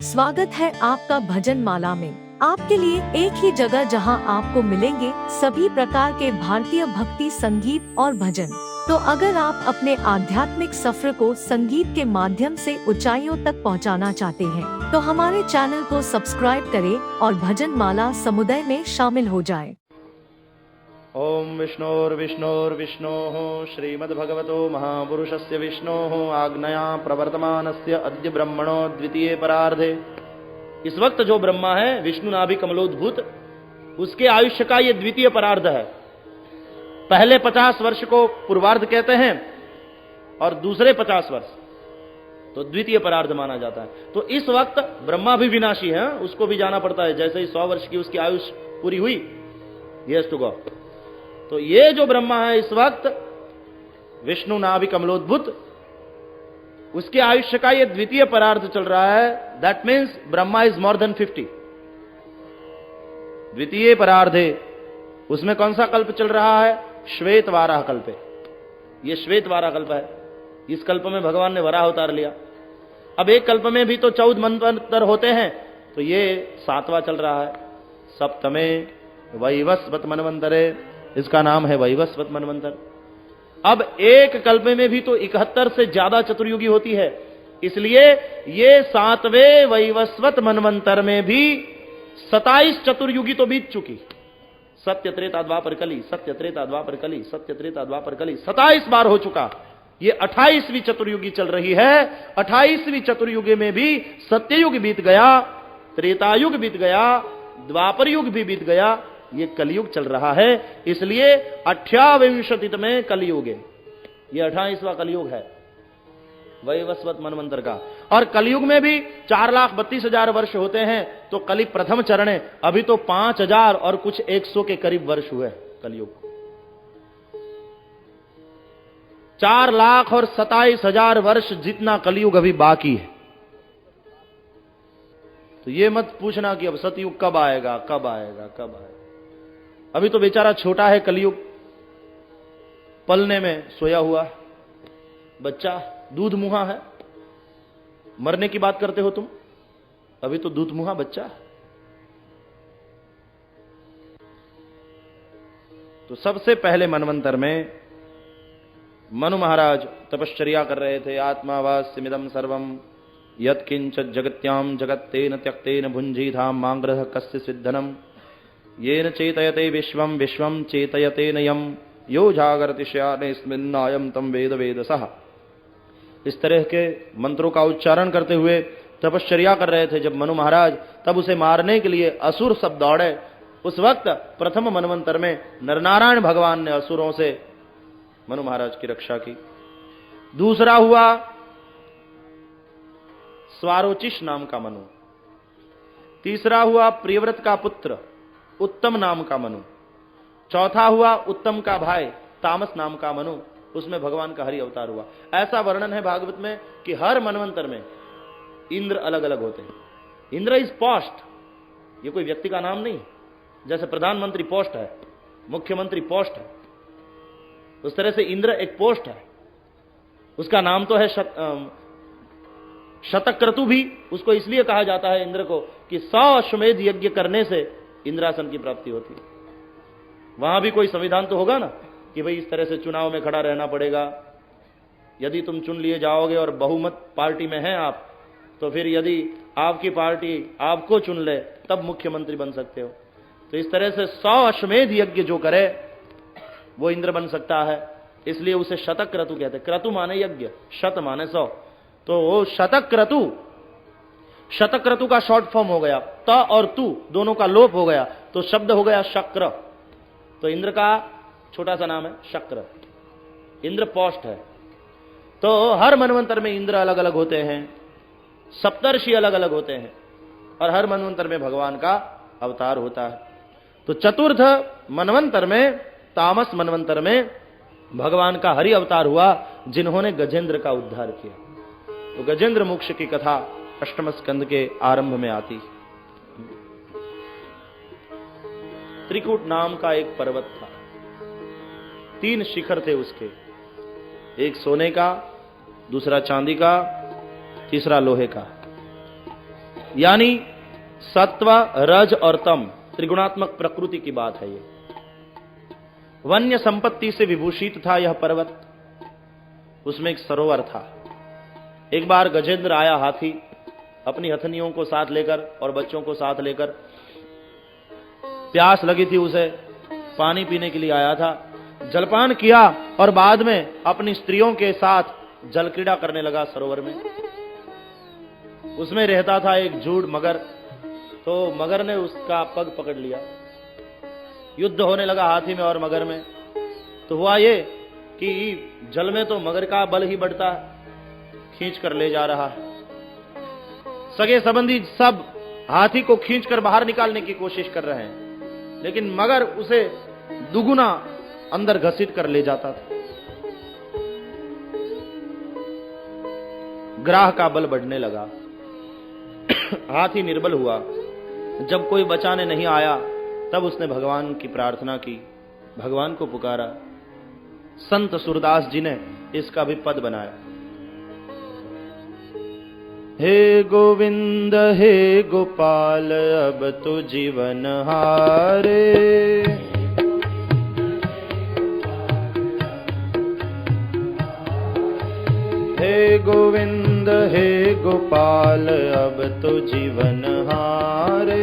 स्वागत है आपका भजन माला में। आपके लिए एक ही जगह जहां आपको मिलेंगे सभी प्रकार के भारतीय भक्ति संगीत और भजन। तो अगर आप अपने आध्यात्मिक सफर को संगीत के माध्यम से ऊंचाइयों तक पहुंचाना चाहते हैं, तो हमारे चैनल को सब्सक्राइब करें और भजन माला समुदाय में शामिल हो जाएं। ओम विष्णोर्विष्णोर्विष्णोः श्रीमद्भगवतो महापुरुषस्य विष्णोः आज्ञया प्रवर्तमानस्य अद्य ब्रह्मणो द्वितीये परार्धे। इस वक्त जो ब्रह्मा है विष्णु नाभि कमलोद्भूत, उसके आयुष्य का ये द्वितीय परार्ध है। पहले 50 वर्ष को पूर्वार्ध कहते हैं और दूसरे 50 वर्ष तो द्वितीय परार्ध माना जाता है। तो इस वक्त ब्रह्मा भी विनाशी है, उसको भी जाना पड़ता है। जैसे ही 100 वर्ष की उसकी आयुष पूरी हुई, यस टू गो। तो ये जो ब्रह्मा है इस वक्त विष्णु नाभि कमलोद्भूत, उसके आयुष्य का ये द्वितीय परार्ध चल रहा है। That means Brahma is more than 50। द्वितीय परार्धे उसमें कौन सा कल्प चल रहा है? श्वेत वाराह कल्प। ये श्वेत वाराह कल्प है। इस कल्प में भगवान ने वराह अवतार लिया। अब एक कल्प में भी तो 14 मनवंतर होते हैं, तो ये 7वां चल रहा है। सप्तमे वैवस्वत मनवंतरे, इसका नाम है वैवस्वत मनवंतर। अब एक कल्प में भी तो 71 से ज्यादा चतुर्युगी होती है, इसलिए ये 7वें वैवस्वत मनवंतर में भी 27 चतुर्युगी तो बीत चुकी। सत्य त्रेता द्वापर कली, सत्य त्रेता द्वापर कली, सत्य त्रेता द्वापर कली 27 बार हो चुका। ये 28वीं चतुर्युगी चल रही है। 28वीं चतुर्युगी में भी सत्ययुग बीत गया, त्रेतायुग बीत गया, द्वापर युग भी बीत गया, ये कलयुग चल रहा है। इसलिए 28वें में कलयुग है। ये 28वां कलयुग है वैवस्वत मनवंतर का। और कलयुग में भी 4,32,000 वर्ष होते हैं, तो कली प्रथम चरण है। अभी तो 5,000 और कुछ 100 के करीब वर्ष हुए कलयुग। 4,27,000 वर्ष जितना कलयुग अभी बाकी है। तो ये मत पूछना कि अब सतयुग कब आएगा, कब आएगा, कब आएगा। अभी तो बेचारा छोटा है कलयुग, पलने में सोया हुआ बच्चा, दूध मुहा है। मरने की बात करते हो तुम, अभी तो दूध मुहा बच्चा। तो सबसे पहले मनवंतर में मनु महाराज तपश्चर्या कर रहे थे। आत्मावास्यमिदं सर्वम यत्किंच जगत्याम जगत्तेन त्यक्तेन भुंजीधाम मांग्रह कस्य सिद्धनम येन चेतयते विश्वम विश्वम चेतयते नयम यो जागरति शयानेस्मिन्नायम तम वेद वेदसः। इस तरह के मंत्रों का उच्चारण करते हुए तपश्चर्या कर रहे थे जब मनु महाराज। तब उसे मारने के लिए असुर सब दौड़े। उस वक्त प्रथम मनवंतर में नरनारायण भगवान ने असुरों से मनु महाराज की रक्षा की। दूसरा हुआ स्वारोचिष नाम का मनु। तीसरा हुआ प्रियव्रत का पुत्र उत्तम नाम का मनु। चौथा हुआ उत्तम का भाई तामस नाम का मनु। उसमें भगवान का हरि अवतार हुआ। ऐसा वर्णन है भागवत में कि हर मनवंतर में इंद्र अलग अलग होते हैं। इंद्र इज पोस्ट, ये कोई व्यक्ति का नाम नहीं। जैसे प्रधानमंत्री पोस्ट है, मुख्यमंत्री पोस्ट है, उस तरह से इंद्र एक पोस्ट है। उसका नाम तो है शतक्रतु भी उसको इसलिए कहा जाता है इंद्र को कि 100 अश्वमेध यज्ञ करने से इंद्रासन की प्राप्ति होती है। वहां भी कोई संविधान तो होगा ना कि भाई इस तरह से चुनाव में खड़ा रहना पड़ेगा। यदि तुम चुन लिए जाओगे और बहुमत पार्टी में हैं आप, तो फिर यदि आपकी पार्टी आपको चुन ले तब मुख्यमंत्री बन सकते हो। तो इस तरह से 100 अश्वमेध यज्ञ जो करे वो इंद्र बन सकता है। इसलिए उसे शतक क्रतु कहते हैं। क्रतु माने यज्ञ, शत माने 100। तो वो शतक क्रतु, शतक क्रतु का शॉर्ट फॉर्म हो गया। त और तु दोनों का लोप हो गया तो शब्द हो गया शक्र। तो इंद्र का छोटा सा नाम है शक्र। इंद्र पोस्ट है। तो हर मनवंतर में इंद्र अलग अलग होते हैं, सप्तर्षि अलग अलग होते हैं, और हर मनवंतर में भगवान का अवतार होता है। तो चतुर्थ मनवंतर में, तामस मनवंतर में भगवान का हरि अवतार हुआ, जिन्होंने गजेंद्र का उद्धार किया। तो गजेंद्र मोक्ष की कथा 8वें स्कंद के आरंभ में आती। त्रिकूट नाम का एक पर्वत था, 3 शिखर थे उसके, एक सोने का, दूसरा चांदी का, तीसरा लोहे का। यानी सत्व, रज और तम त्रिगुणात्मक प्रकृति की बात है ये। वन्य संपत्ति से विभूषित था यह पर्वत, उसमें एक सरोवर था। एक बार गजेंद्र आया हाथी, अपनी हथनियों को साथ लेकर और बच्चों को साथ लेकर। प्यास लगी थी उसे, पानी पीने के लिए आया था। जलपान किया और बाद में अपनी स्त्रियों के साथ जल क्रीड़ा करने लगा सरोवर में। उसमें रहता था एक जूड़ मगर, तो मगर ने उसका पग पकड़ लिया। युद्ध होने लगा हाथी में और मगर में। तो हुआ ये कि जल में तो मगर का बल ही बढ़ता है, खींच कर ले जा रहा है। सगे संबंधी सब हाथी को खींचकर बाहर निकालने की कोशिश कर रहे हैं, लेकिन मगर उसे दुगुना अंदर घसीट कर ले जाता था। ग्राह का बल बढ़ने लगा, हाथी निर्बल हुआ। जब कोई बचाने नहीं आया तब उसने भगवान की प्रार्थना की, भगवान को पुकारा। संत सूरदास जी ने इसका भी पद बनाया। हे गोविंद हे गोपाल अब तो जीवन हारे, हे गोविंद हे गोपाल अब तो जीवन हारे।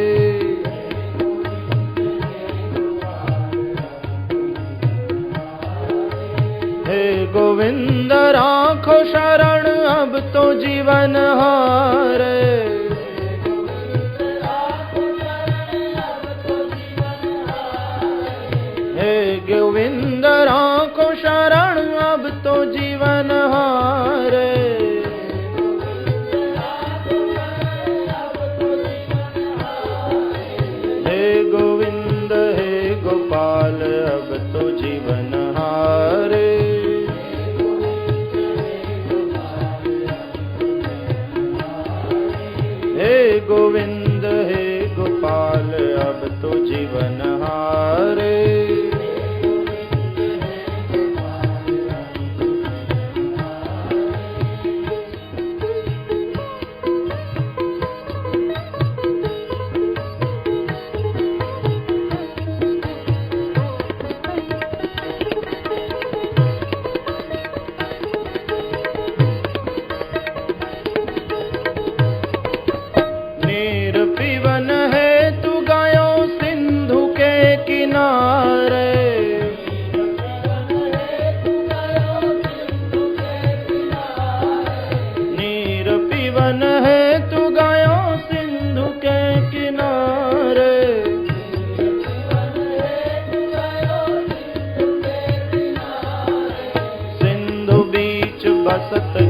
हे गोविंद राखो शरण अब तो जीवन हारे। हे गोविंद राखो शरण अब तो जीवन हारे। हे गोविंद हे गोपाल अब तो जीवन हारे। हे गोविंद हे गोपाल अब तो जीवन हारे।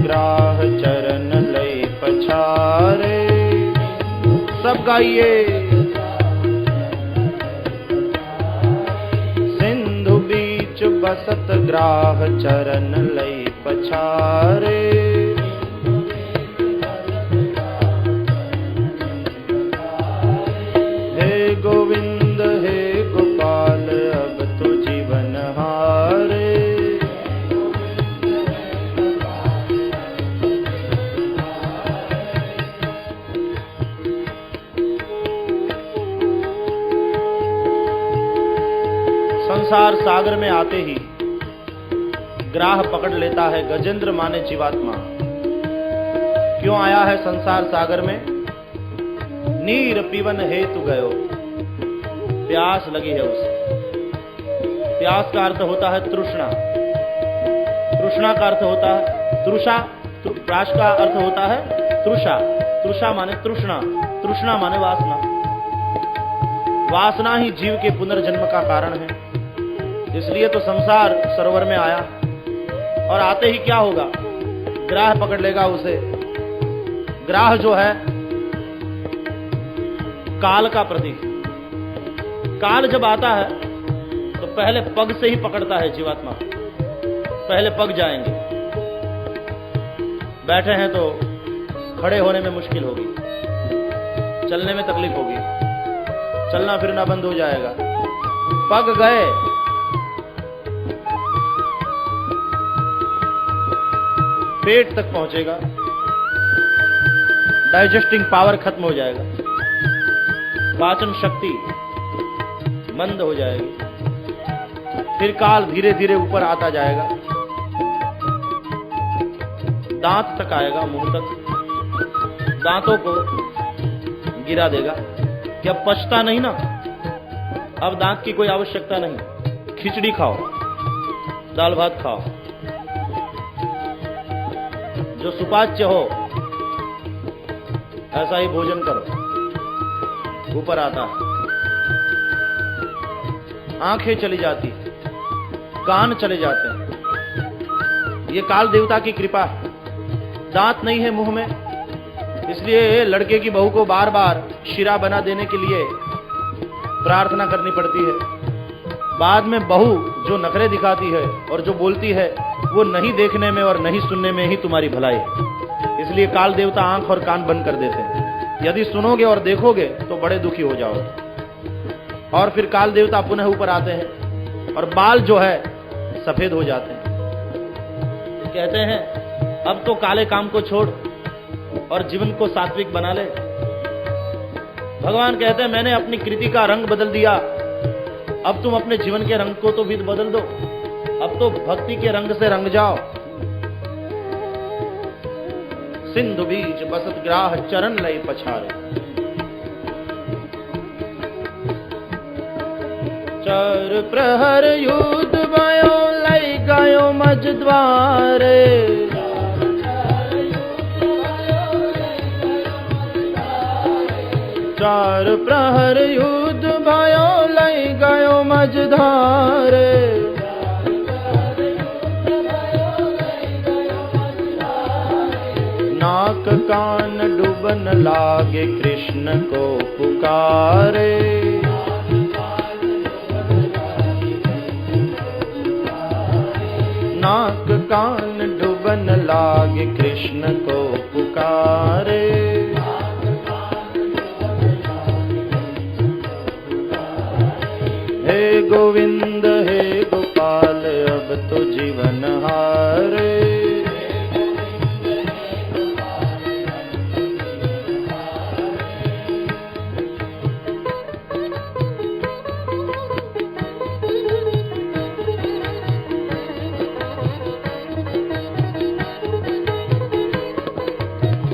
ग्राह चरण लय पछारे। सब गाइए। सिंधु बीच बसत ग्राह चरण लय पछारे। हे गोविंद हे गोपाल अब तो जीवन हारे। संसार सागर में आते ही ग्राह पकड़ लेता है गजेंद्र माने जीवात्मा। क्यों आया है संसार सागर में? नीर पीवन हेतु गयो, प्यास लगी है उसे। प्यास का अर्थ होता है तृष्णा, तृष्णा का अर्थ होता है तृषा, प्राश का अर्थ होता है तृषा। तृषा माने तृष्णा, तृष्णा माने वासना। वासना ही जीव के पुनर्जन्म का कारण है। इसलिए तो संसार सरोवर में आया, और आते ही क्या होगा? ग्राह पकड़ लेगा उसे। ग्राह जो है काल का प्रतीक। काल जब आता है तो पहले पग से ही पकड़ता है जीवात्मा। पहले पग जाएंगे, बैठे हैं तो खड़े होने में मुश्किल होगी, चलने में तकलीफ होगी, चलना फिरना बंद हो जाएगा। पग गए, पेट तक पहुंचेगा। डाइजेस्टिंग पावर खत्म हो जाएगा, पाचन शक्ति मंद हो जाएगी, फिर काल धीरे धीरे ऊपर आता जाएगा, दांत तक आएगा, मुंह तक, दांतों को गिरा देगा कि अब पचता नहीं ना, अब दांत की कोई आवश्यकता नहीं, खिचड़ी खाओ, दाल भात खाओ, जो सुपाच्य हो ऐसा ही भोजन करो। ऊपर आता, आंखें चली जाती, कान चले जाते हैं, ये काल देवता की कृपा है। दांत नहीं है मुंह में, इसलिए लड़के की बहू को बार बार शिरा बना देने के लिए प्रार्थना करनी पड़ती है। बाद में बहू जो नखरे दिखाती है और जो बोलती है वो नहीं देखने में और नहीं सुनने में ही तुम्हारी भलाई है। इसलिए काल देवता आंख और कान बंद कर देते हैं। यदि सुनोगे और देखोगे तो बड़े दुखी हो जाओगे। और फिर काल देवता पुनः ऊपर आते हैं और बाल जो है सफेद हो जाते हैं। कहते हैं अब तो काले काम को छोड़ और जीवन को सात्विक बना ले। भगवान कहते हैं मैंने अपनी कृति का रंग बदल दिया, अब तुम अपने जीवन के रंग को तो भी बदल दो, अब तो भक्ति के रंग से रंग जाओ। सिंधु बीच बसत ग्राह चरण लय पछारे, चार प्रहर युद्ध भयो लय गयो मज द्वारे। चार प्रहर युद्ध भयो लय गयो मझधारे। नाक कान डूबन लागे कृष्ण को पुकारे। नाक कान डूबन लागे कृष्ण को पुकारे। हे गोविंद हे गोपाल अब तो जीवन हारे।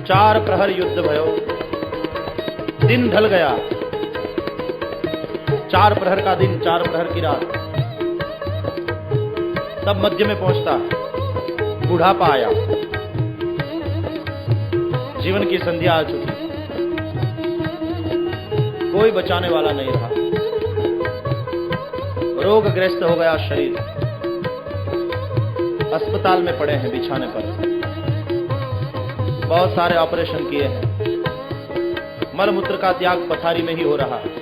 चार प्रहर युद्ध भयो, दिन ढल गया। चार प्रहर का दिन, चार प्रहर की रात, तब मध्य में पहुंचता, बुढ़ापा आया, जीवन की संध्या आ चुकी, कोई बचाने वाला नहीं रहा, रोगग्रस्त हो गया शरीर, अस्पताल में पड़े हैं बिछाने पर, बहुत सारे ऑपरेशन किए हैं, मल मूत्र का त्याग पथारी में ही हो रहा है,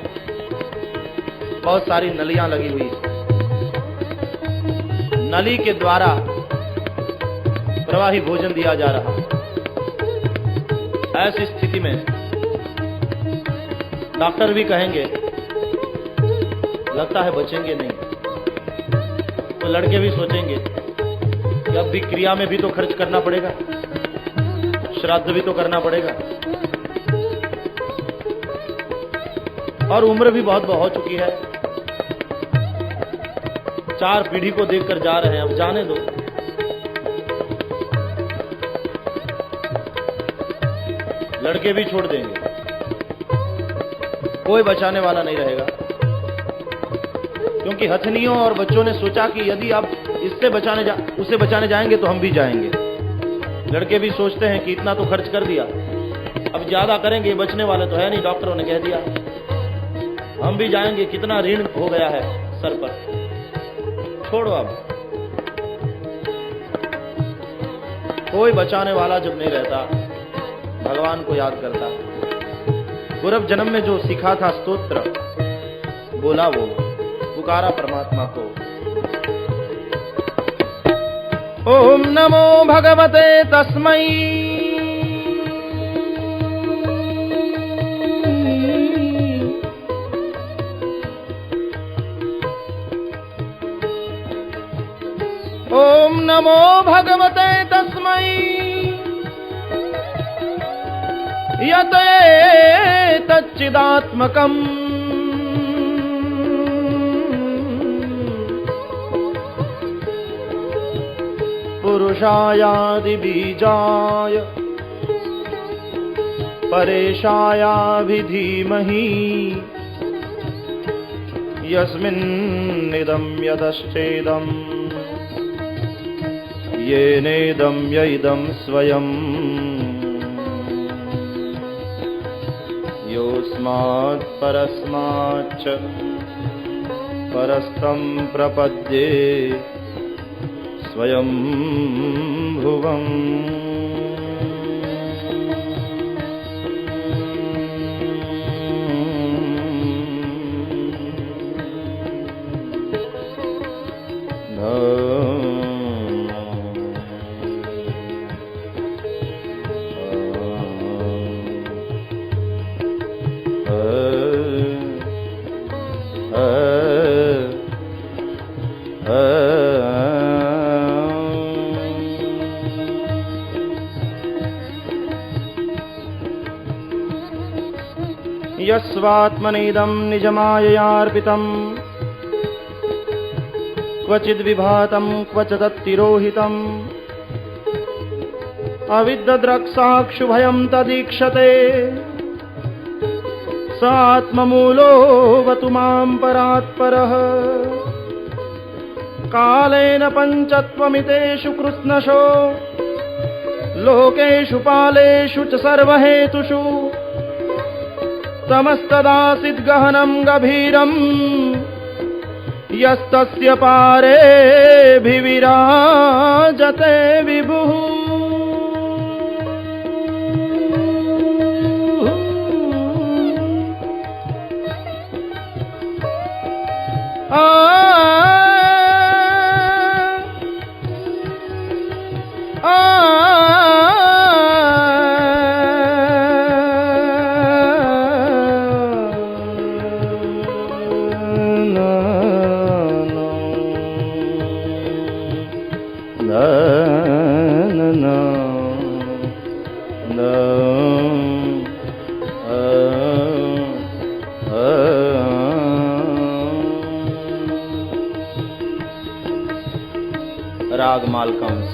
बहुत सारी नलियां लगी हुई, नली के द्वारा प्रवाही भोजन दिया जा रहा। ऐसी स्थिति में डॉक्टर भी कहेंगे लगता है बचेंगे नहीं, तो लड़के भी सोचेंगे कि अब भी क्रिया में भी तो खर्च करना पड़ेगा, श्राद्ध भी तो करना पड़ेगा, और उम्र भी बहुत हो चुकी है, चार पीढ़ी को देखकर जा रहे हैं, अब जाने दो। लड़के भी छोड़ देंगे, कोई बचाने वाला नहीं रहेगा, क्योंकि हथनियों और बच्चों ने सोचा कि यदि आप उसे बचाने जाएंगे तो हम भी जाएंगे। लड़के भी सोचते हैं कि इतना तो खर्च कर दिया, अब ज्यादा करेंगे, बचने वाले तो है नहीं, डॉक्टरों ने कह दिया हम भी जाएंगे, कितना ऋण हो गया है सर पर, छोड़ो। अब कोई बचाने वाला जब नहीं रहता, भगवान को याद करता, पूर्व जन्म में जो सीखा था स्तोत्र बोला, वो पुकारा परमात्मा को। ओम नमो भगवते तस्मै ओम नमो भगवते तस्मै यत तच्चिदात्मकम् पुरुषायादि बीजाय परेशायाभिधीमहि यस्मिन्निदं यदश्चेदम् येनेदं यइदं स्वयं योऽस्मात् परस्माच्च परस्तं प्रपद्ये स्वयं भुवम् यस्वात्मनेदं निजमाययार्पितं क्वचिद्विभातं क्वच तत्तिरोहितम् अविद्द्रक्साक्षुभयं तदीक्षते स आत्ममूलोऽवतु मां परात्परः कालेन पञ्चत्वमितेषु कृत्स्नशो लोकेषु पालेषु च सर्वहेतुषु समस्तदासीद् गहनं गभीरं यस्तस्य पारेऽभिविराजते विभुः राग मालकंस।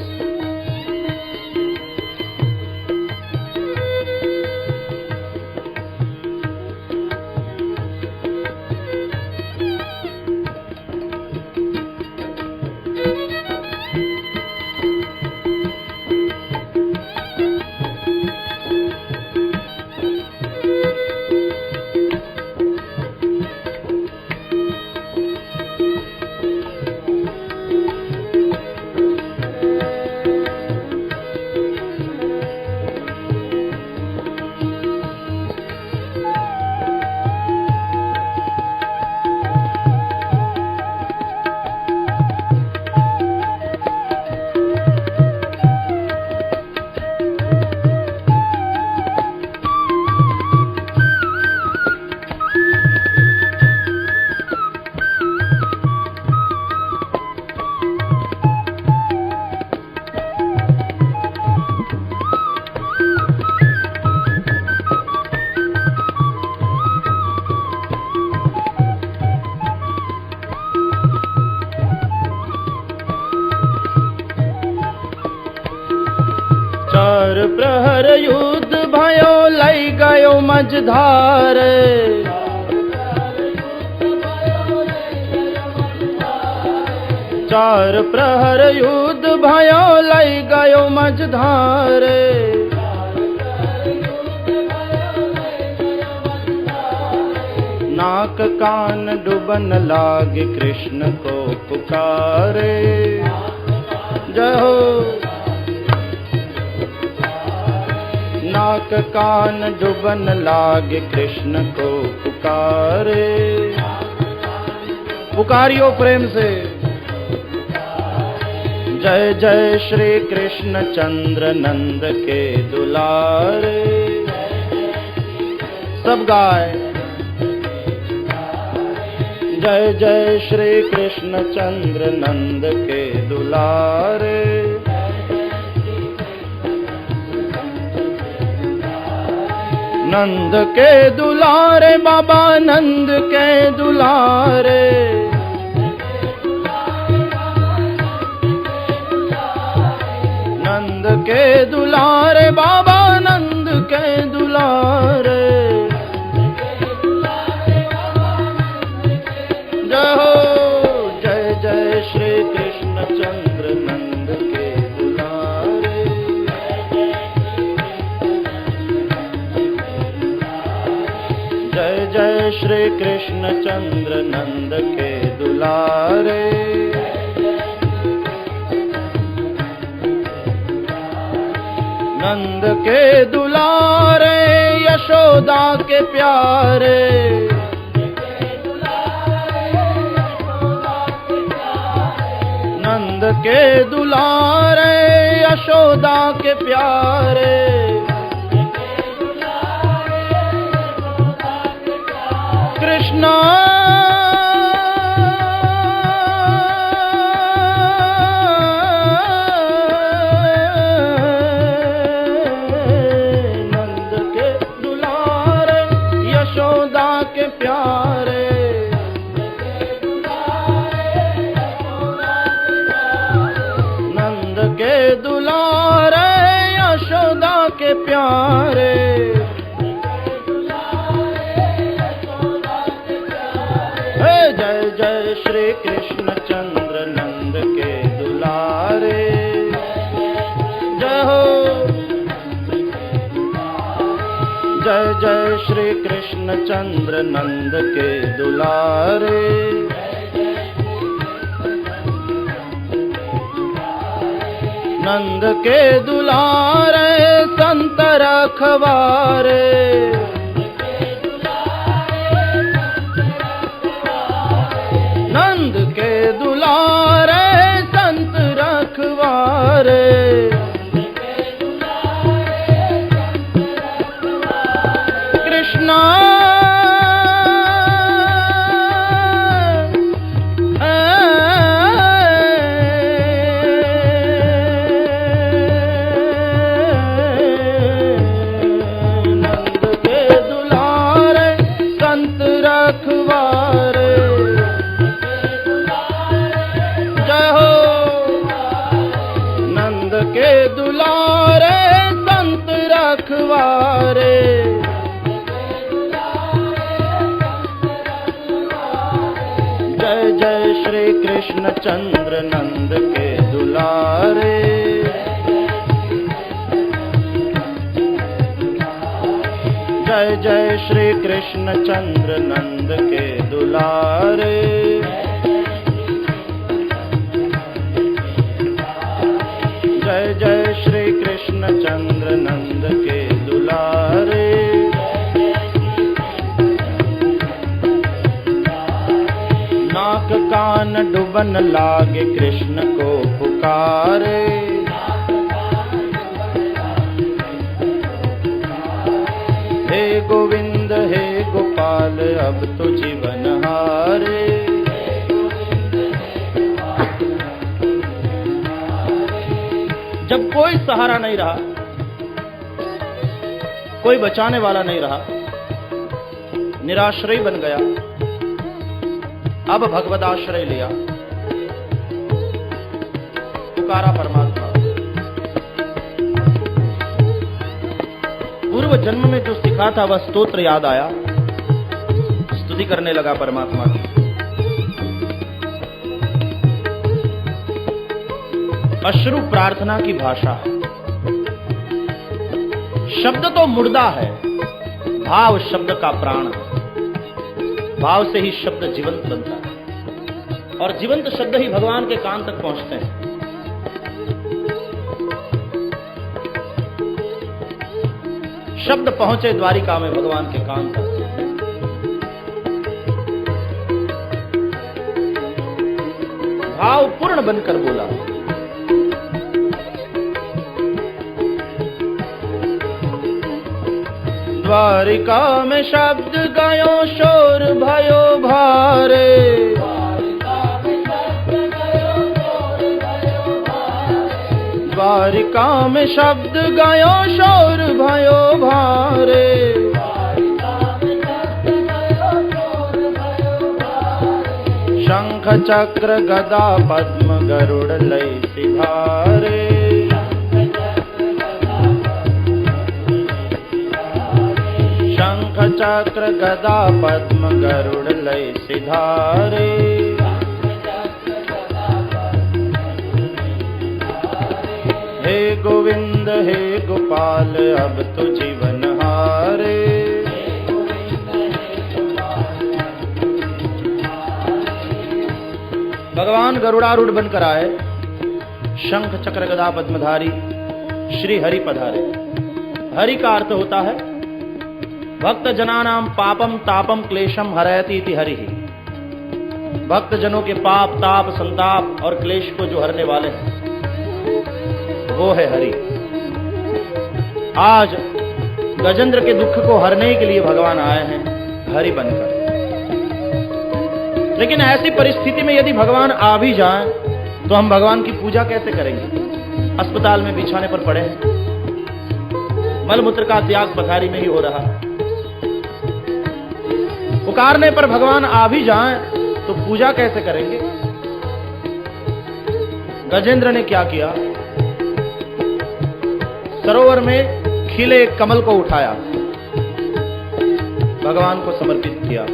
चार प्रहर युद्ध भयो लई गयो मझधार। चार प्रहर युद्ध भयो लई गयो मझधार। नाक कान डुबन लागे कृष्ण को पुकारे। जय हो। नाक कान डुबन लागे कृष्ण को पुकारे। पुकारियो प्रेम से। जय जय श्री कृष्ण चंद्र नंद के दुलारे। सब गाए। जय जय श्री कृष्ण चंद्र नंद के दुलारे। नंद के दुलारे बाबा नंद के दुलारे, नंद के दुलारे बाबा नंद के दुलारे। जय हो जय जय श्री कृष्ण चंद्र नंद के दुलारे। जय जय श्री कृष्ण चंद्र नंद के दुलारे। नंद के दुलारे यशोदा के प्यारे, नंद के दुलारे यशोदा के प्यारे। कृष्णा नंद के दुलारे यशोदा के प्यारे, नंद के दुलारे यशोदा के प्यारे। जय जय श्री कृष्ण चंद्र नंद के दुलारे। जय हो जय जय श्री कृष्ण चंद्र नंद के दुलारे। नंद के दुलारे संत रखवारे, नंद के दुलारे संत रखवारे। कृष्णा नंद के दुलारे संत रखवारे। नंद के दुलारे संत रखवारे। जय जय श्री कृष्ण चंद्र नंद के दुलारे। जय जय श्री कृष्ण चंद्र नंद के दुलारे। जय जय श्री कृष्ण चंद्र नंद के दुलारे। नाक कान डुबन लागे कृष्ण को पुकारे, हे गोविंद हे गोपाल अब तो जीवन हारे। जब कोई सहारा नहीं रहा, कोई बचाने वाला नहीं रहा, निराश्रय बन गया, अब भगवत आश्रय लिया, पुकारा परमात्मा। पूर्व जन्म में जो सीखा था वह स्तोत्र याद आया, स्तुति करने लगा परमात्मा की। अश्रु प्रार्थना की भाषा है। शब्द तो मुर्दा है, भाव शब्द का प्राण है। भाव से ही शब्द जीवंत बनता है और जीवंत शब्द ही भगवान के कान तक पहुंचते हैं। शब्द पहुंचे द्वारिका में भगवान के कान तक। भाव पूर्ण बनकर बोला, द्वारिका में शब्द गयो शोर भयो भारे, द्वारिका में शब्द गयो शोर भयो भारे। शंख चक्र गदा पद्म गरुड़ लय सिधारे। शंख चक्र गदा पद्म गरुड़ लय सिधारे। हे गोविंद हे गोपाल अब तो जीवन हारे। भगवान गरुड़ारूढ़ बनकर आए, शंख चक्र गदा पद्मधारी श्री हरि पधारे। हरि का अर्थ होता है भक्त जनानाम पापम तापम क्लेशम हरयति इति हरि। भक्त जनों के पाप ताप संताप और क्लेश को जो हरने वाले हैं वो है हरि। आज गजेंद्र के दुख को हरने के लिए भगवान आए हैं हरि बनकर। लेकिन ऐसी परिस्थिति में यदि भगवान आ भी जाएं तो हम भगवान की पूजा कैसे करेंगे? अस्पताल में बिछाने पर पड़े हैं, मलमूत्र का त्याग पथारी में ही हो रहा। पुकारने पर भगवान आ भी जाएं तो पूजा कैसे करेंगे? गजेंद्र ने क्या किया? सरोवर में खिले कमल को उठाया, भगवान को समर्पित किया।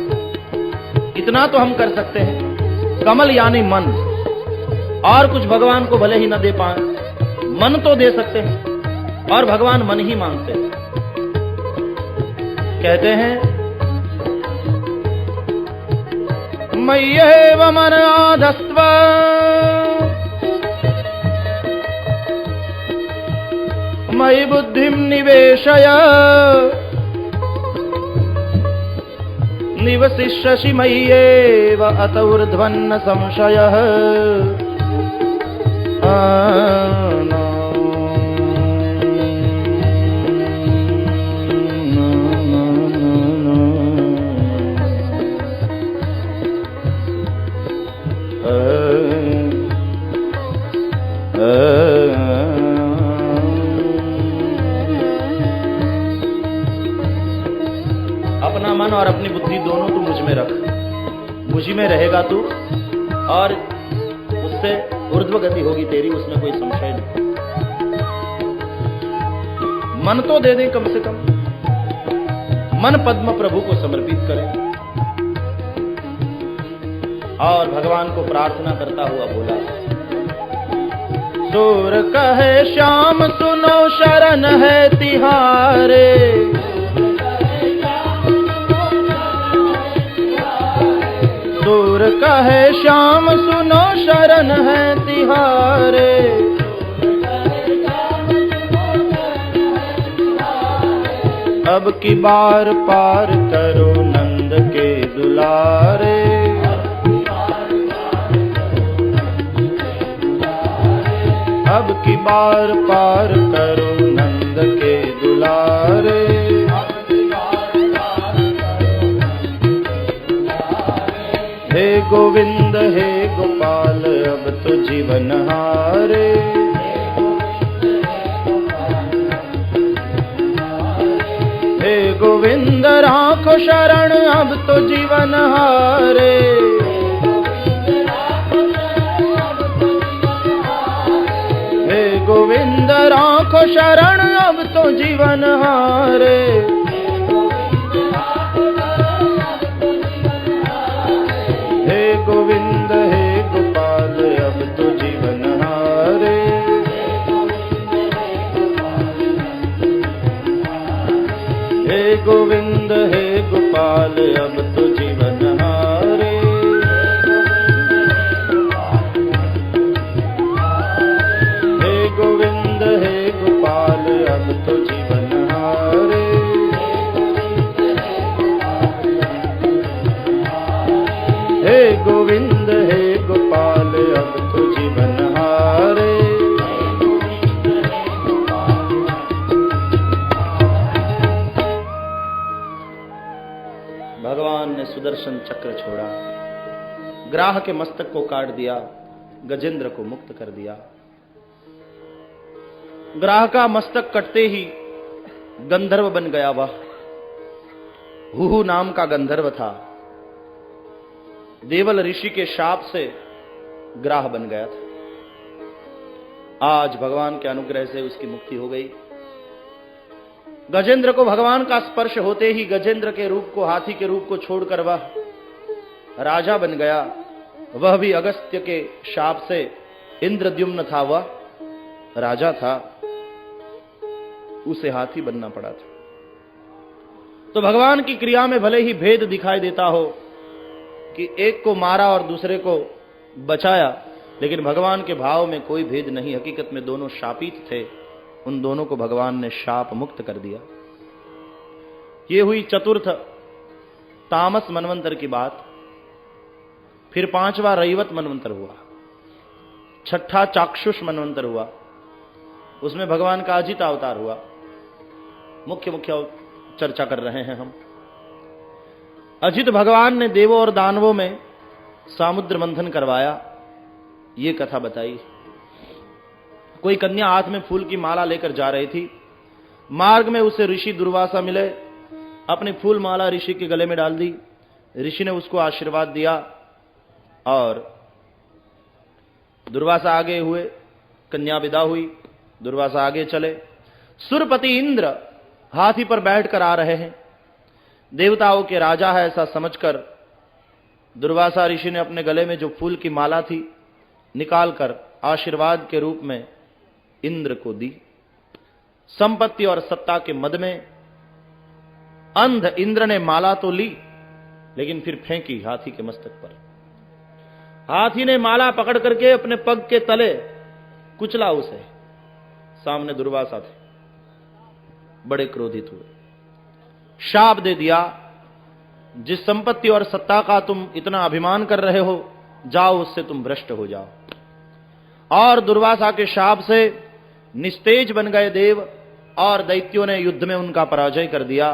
इतना तो हम कर सकते हैं, कमल यानी मन, और कुछ भगवान को भले ही न दे पाए, मन तो दे सकते हैं, और भगवान मन ही मांगते हैं। कहते हैं मय्येव मन आधस्त्व मयि बुद्धिं निवेशय निवसिष्यसि मय्येव अत ऊर्ध्वन्न संशयः। अपना मन और अपनी बुद्धि दोनों तू मुझ में रख, मुझी में रहेगा तू और उससे ऊर्ध्व गति होगी तेरी, उसमें कोई संशय नहीं। मन तो दे दे, कम से कम मन पद्म प्रभु को समर्पित करें। और भगवान को प्रार्थना करता हुआ बोला, सूर कहे श्याम सुनो शरण है तिहारे। सूर कहे श्याम सुनो शरण है तिहारे। अब की बार पार करो नंद के दुलारे। अब की बार पार करो नंद के दुलारे। हे गोविंद हे गोपाल अब तो जीवन हारे। हे गोविंद राखो शरण अब तो जीवन हारे। हे गोविंद राखो शरण अब तो जीवन हारे। हे गोविंद हे गोपाल अब तो जीवन हारे। हे गोविंद हे गोपाल अब तो जीवन हारे। हे गोविंद हे गोपाल अब तो जीवन हारे। हे गोविंद हे गोपाल अब तो जीवन हारे। भगवान ने सुदर्शन चक्र छोड़ा, ग्राह के मस्तक को काट दिया, गजेंद्र को मुक्त कर दिया। ग्राह का मस्तक कटते ही गंधर्व बन गया। वह हुहु नाम का गंधर्व था। देवल ऋषि के शाप से ग्राह बन गया था। आज भगवान के अनुग्रह से उसकी मुक्ति हो गई। गजेंद्र को भगवान का स्पर्श होते ही गजेंद्र के रूप को, हाथी के रूप को छोड़कर वह राजा बन गया। वह भी अगस्त्य के शाप से, इंद्रद्युम्न था वह राजा था, उसे हाथी बनना पड़ा था। तो भगवान की क्रिया में भले ही भेद दिखाई देता हो कि एक को मारा और दूसरे को बचाया, लेकिन भगवान के भाव में कोई भेद नहीं। हकीकत में दोनों शापित थे, उन दोनों को भगवान ने शाप मुक्त कर दिया। ये हुई चतुर्थ तामस मनवंतर की बात। फिर पांचवा रैवत मनवंतर हुआ, छठा चाक्षुष मनवंतर हुआ, उसमें भगवान का अजित अवतार हुआ। मुख्य चर्चा कर रहे हैं हम। अजित भगवान ने देवों और दानवों में समुद्र मंथन करवाया, ये कथा बताई। कोई कन्या हाथ में फूल की माला लेकर जा रही थी। मार्ग में उसे ऋषि दुर्वासा मिले, अपनी फूल माला ऋषि के गले में डाल दी। ऋषि ने उसको आशीर्वाद दिया और दुर्वासा आगे हुए, कन्या विदा हुई, दुर्वासा आगे चले। सुरपति इंद्र हाथी पर बैठकर आ रहे हैं। देवताओं के राजा है ऐसा समझकर दुर्वासा ऋषि ने अपने गले में जो फूल की माला थी निकालकर आशीर्वाद के रूप में इंद्र को दी। संपत्ति और सत्ता के मद में अंध इंद्र ने माला तो ली, लेकिन फिर फेंकी हाथी के मस्तक पर। हाथी ने माला पकड़ करके अपने पग के तले कुचला उसे। सामने दुर्वासा थे, बड़े क्रोधित हुए, शाप दे दिया, जिस संपत्ति और सत्ता का तुम इतना अभिमान कर रहे हो, जाओ उससे तुम भ्रष्ट हो जाओ। और दुर्वासा के शाप से निस्तेज बन गए देव और दैत्यों ने युद्ध में उनका पराजय कर दिया।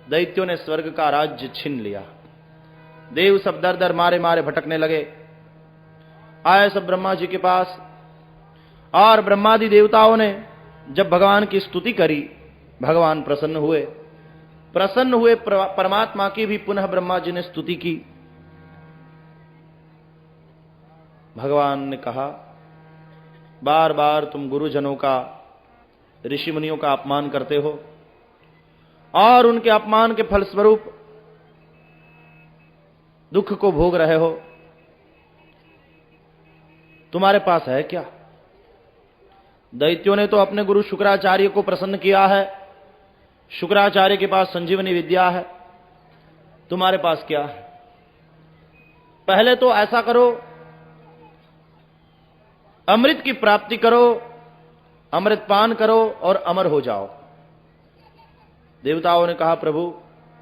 दैत्यों ने स्वर्ग का राज्य छीन लिया। देव सब दर दर मारे मारे भटकने लगे। आए सब ब्रह्मा जी के पास और ब्रह्मादि देवताओं ने जब भगवान की स्तुति करी, भगवान प्रसन्न हुए। प्रसन्न हुए परमात्मा की भी पुनः ब्रह्मा जी ने स्तुति की। भगवान ने कहा, बार बार तुम गुरुजनों का, ऋषि मुनियों का अपमान करते हो और उनके अपमान के फलस्वरूप दुख को भोग रहे हो। तुम्हारे पास है क्या? दैत्यों ने तो अपने गुरु शुक्राचार्य को प्रसन्न किया है। शुक्राचार्य के पास संजीवनी विद्या है, तुम्हारे पास क्या है? पहले तो ऐसा करो, अमृत की प्राप्ति करो, अमृत पान करो और अमर हो जाओ। देवताओं ने कहा, प्रभु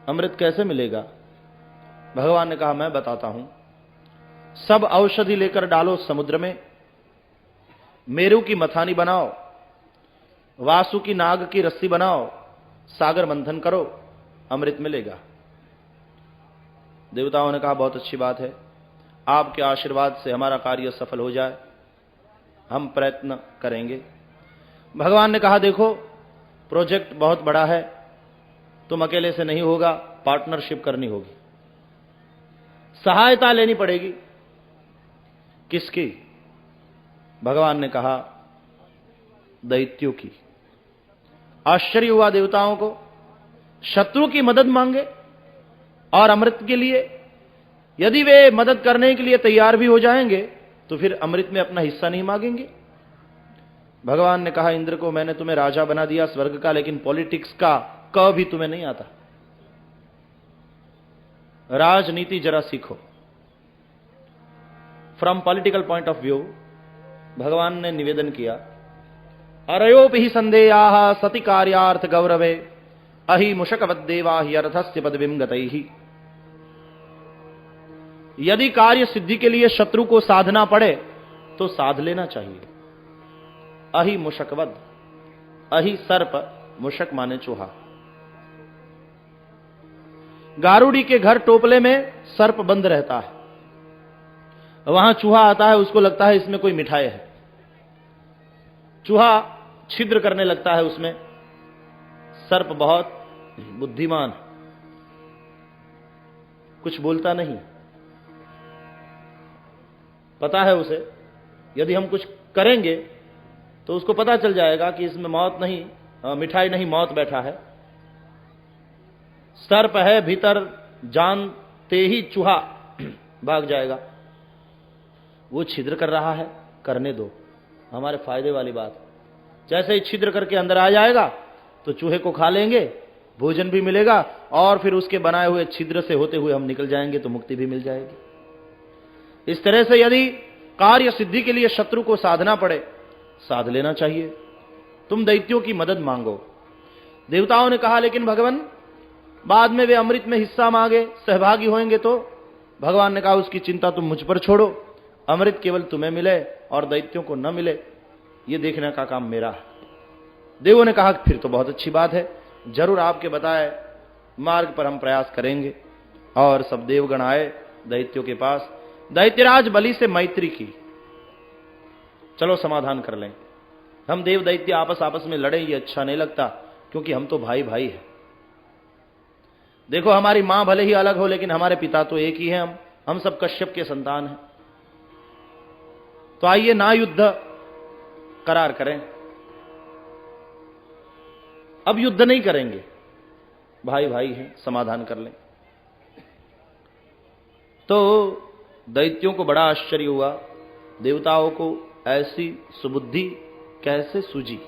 अमृत कैसे मिलेगा? भगवान ने कहा, मैं बताता हूं। सब औषधि लेकर डालो समुद्र में, मेरू की मथानी बनाओ, वासुकी नाग की रस्सी बनाओ, सागर मंथन करो, अमृत मिलेगा। देवताओं ने कहा, बहुत अच्छी बात है, आपके आशीर्वाद से हमारा कार्य सफल हो जाए, हम प्रयत्न करेंगे। भगवान ने कहा, देखो प्रोजेक्ट बहुत बड़ा है, तुम अकेले से नहीं होगा, पार्टनरशिप करनी होगी, सहायता लेनी पड़ेगी। किसकी? भगवान ने कहा, दैत्यों की। आश्चर्य हुआ देवताओं को, शत्रु की मदद मांगे और अमृत के लिए। यदि वे मदद करने के लिए तैयार भी हो जाएंगे तो फिर अमृत में अपना हिस्सा नहीं मांगेंगे। भगवान ने कहा, इंद्र को मैंने तुम्हें राजा बना दिया स्वर्ग का, लेकिन पॉलिटिक्स का क भी तुम्हें नहीं आता। राजनीति जरा सीखो। From political point of view भगवान ने निवेदन किया, अरयोपि ही संदेयाः सति कार्यार्थ गौरवे अहि मुषकवद्देवा हि अर्थस्य पदवीं गतैः। यदि कार्य सिद्धि के लिए शत्रु को साधना पड़े तो साध लेना चाहिए। अहि मुषकवद, अहि सर्प, मुषक माने चूहा। गारुड़ी के घर टोपले में सर्प बंद रहता है, वहां चूहा आता है, उसको लगता है इसमें कोई मिठाई है। चूहा छिद्र करने लगता है उसमें। सर्प बहुत बुद्धिमान, कुछ बोलता नहीं, पता है उसे, यदि हम कुछ करेंगे तो उसको पता चल जाएगा कि इसमें मौत नहीं, मिठाई नहीं, मौत बैठा है। सर्प है भीतर, जानते ही चूहा भाग जाएगा। वो छिद्र कर रहा है, करने दो, हमारे फायदे वाली बात। जैसे ही छिद्र करके अंदर आ जाएगा तो चूहे को खा लेंगे, भोजन भी मिलेगा, और फिर उसके बनाए हुए छिद्र से होते हुए हम निकल जाएंगे तो मुक्ति भी मिल जाएगी। इस तरह से यदि कार्य सिद्धि के लिए शत्रु को साधना पड़े, साध लेना चाहिए। तुम दैत्यों की मदद मांगो। देवताओं ने कहा, लेकिन भगवान बाद में वे अमृत में हिस्सा मांगे, सहभागी होंगे तो? भगवान ने कहा, उसकी चिंता तुम मुझ पर छोड़ो, अमृत केवल तुम्हें मिले और दैत्यों को न मिले, ये देखने का काम मेरा है। देवों ने कहा, फिर तो बहुत अच्छी बात है, जरूर आपके बताए मार्ग पर हम प्रयास करेंगे। और सब देवगण आए दैत्यों के पास। दैत्यराज बलि से मैत्री की, चलो समाधान कर लें, हम देव दैत्य आपस में लड़े, ये अच्छा नहीं लगता, क्योंकि हम तो भाई भाई हैं। देखो, हमारी मां भले ही अलग हो, लेकिन हमारे पिता तो एक ही हैं, हम सब कश्यप के संतान हैं। तो आइए ना युद्ध करार करें, अब युद्ध नहीं करेंगे, भाई भाई हैं, समाधान कर लें। तो दैत्यों को बड़ा आश्चर्य हुआ, देवताओं को ऐसी सुबुद्धि कैसे सूझी।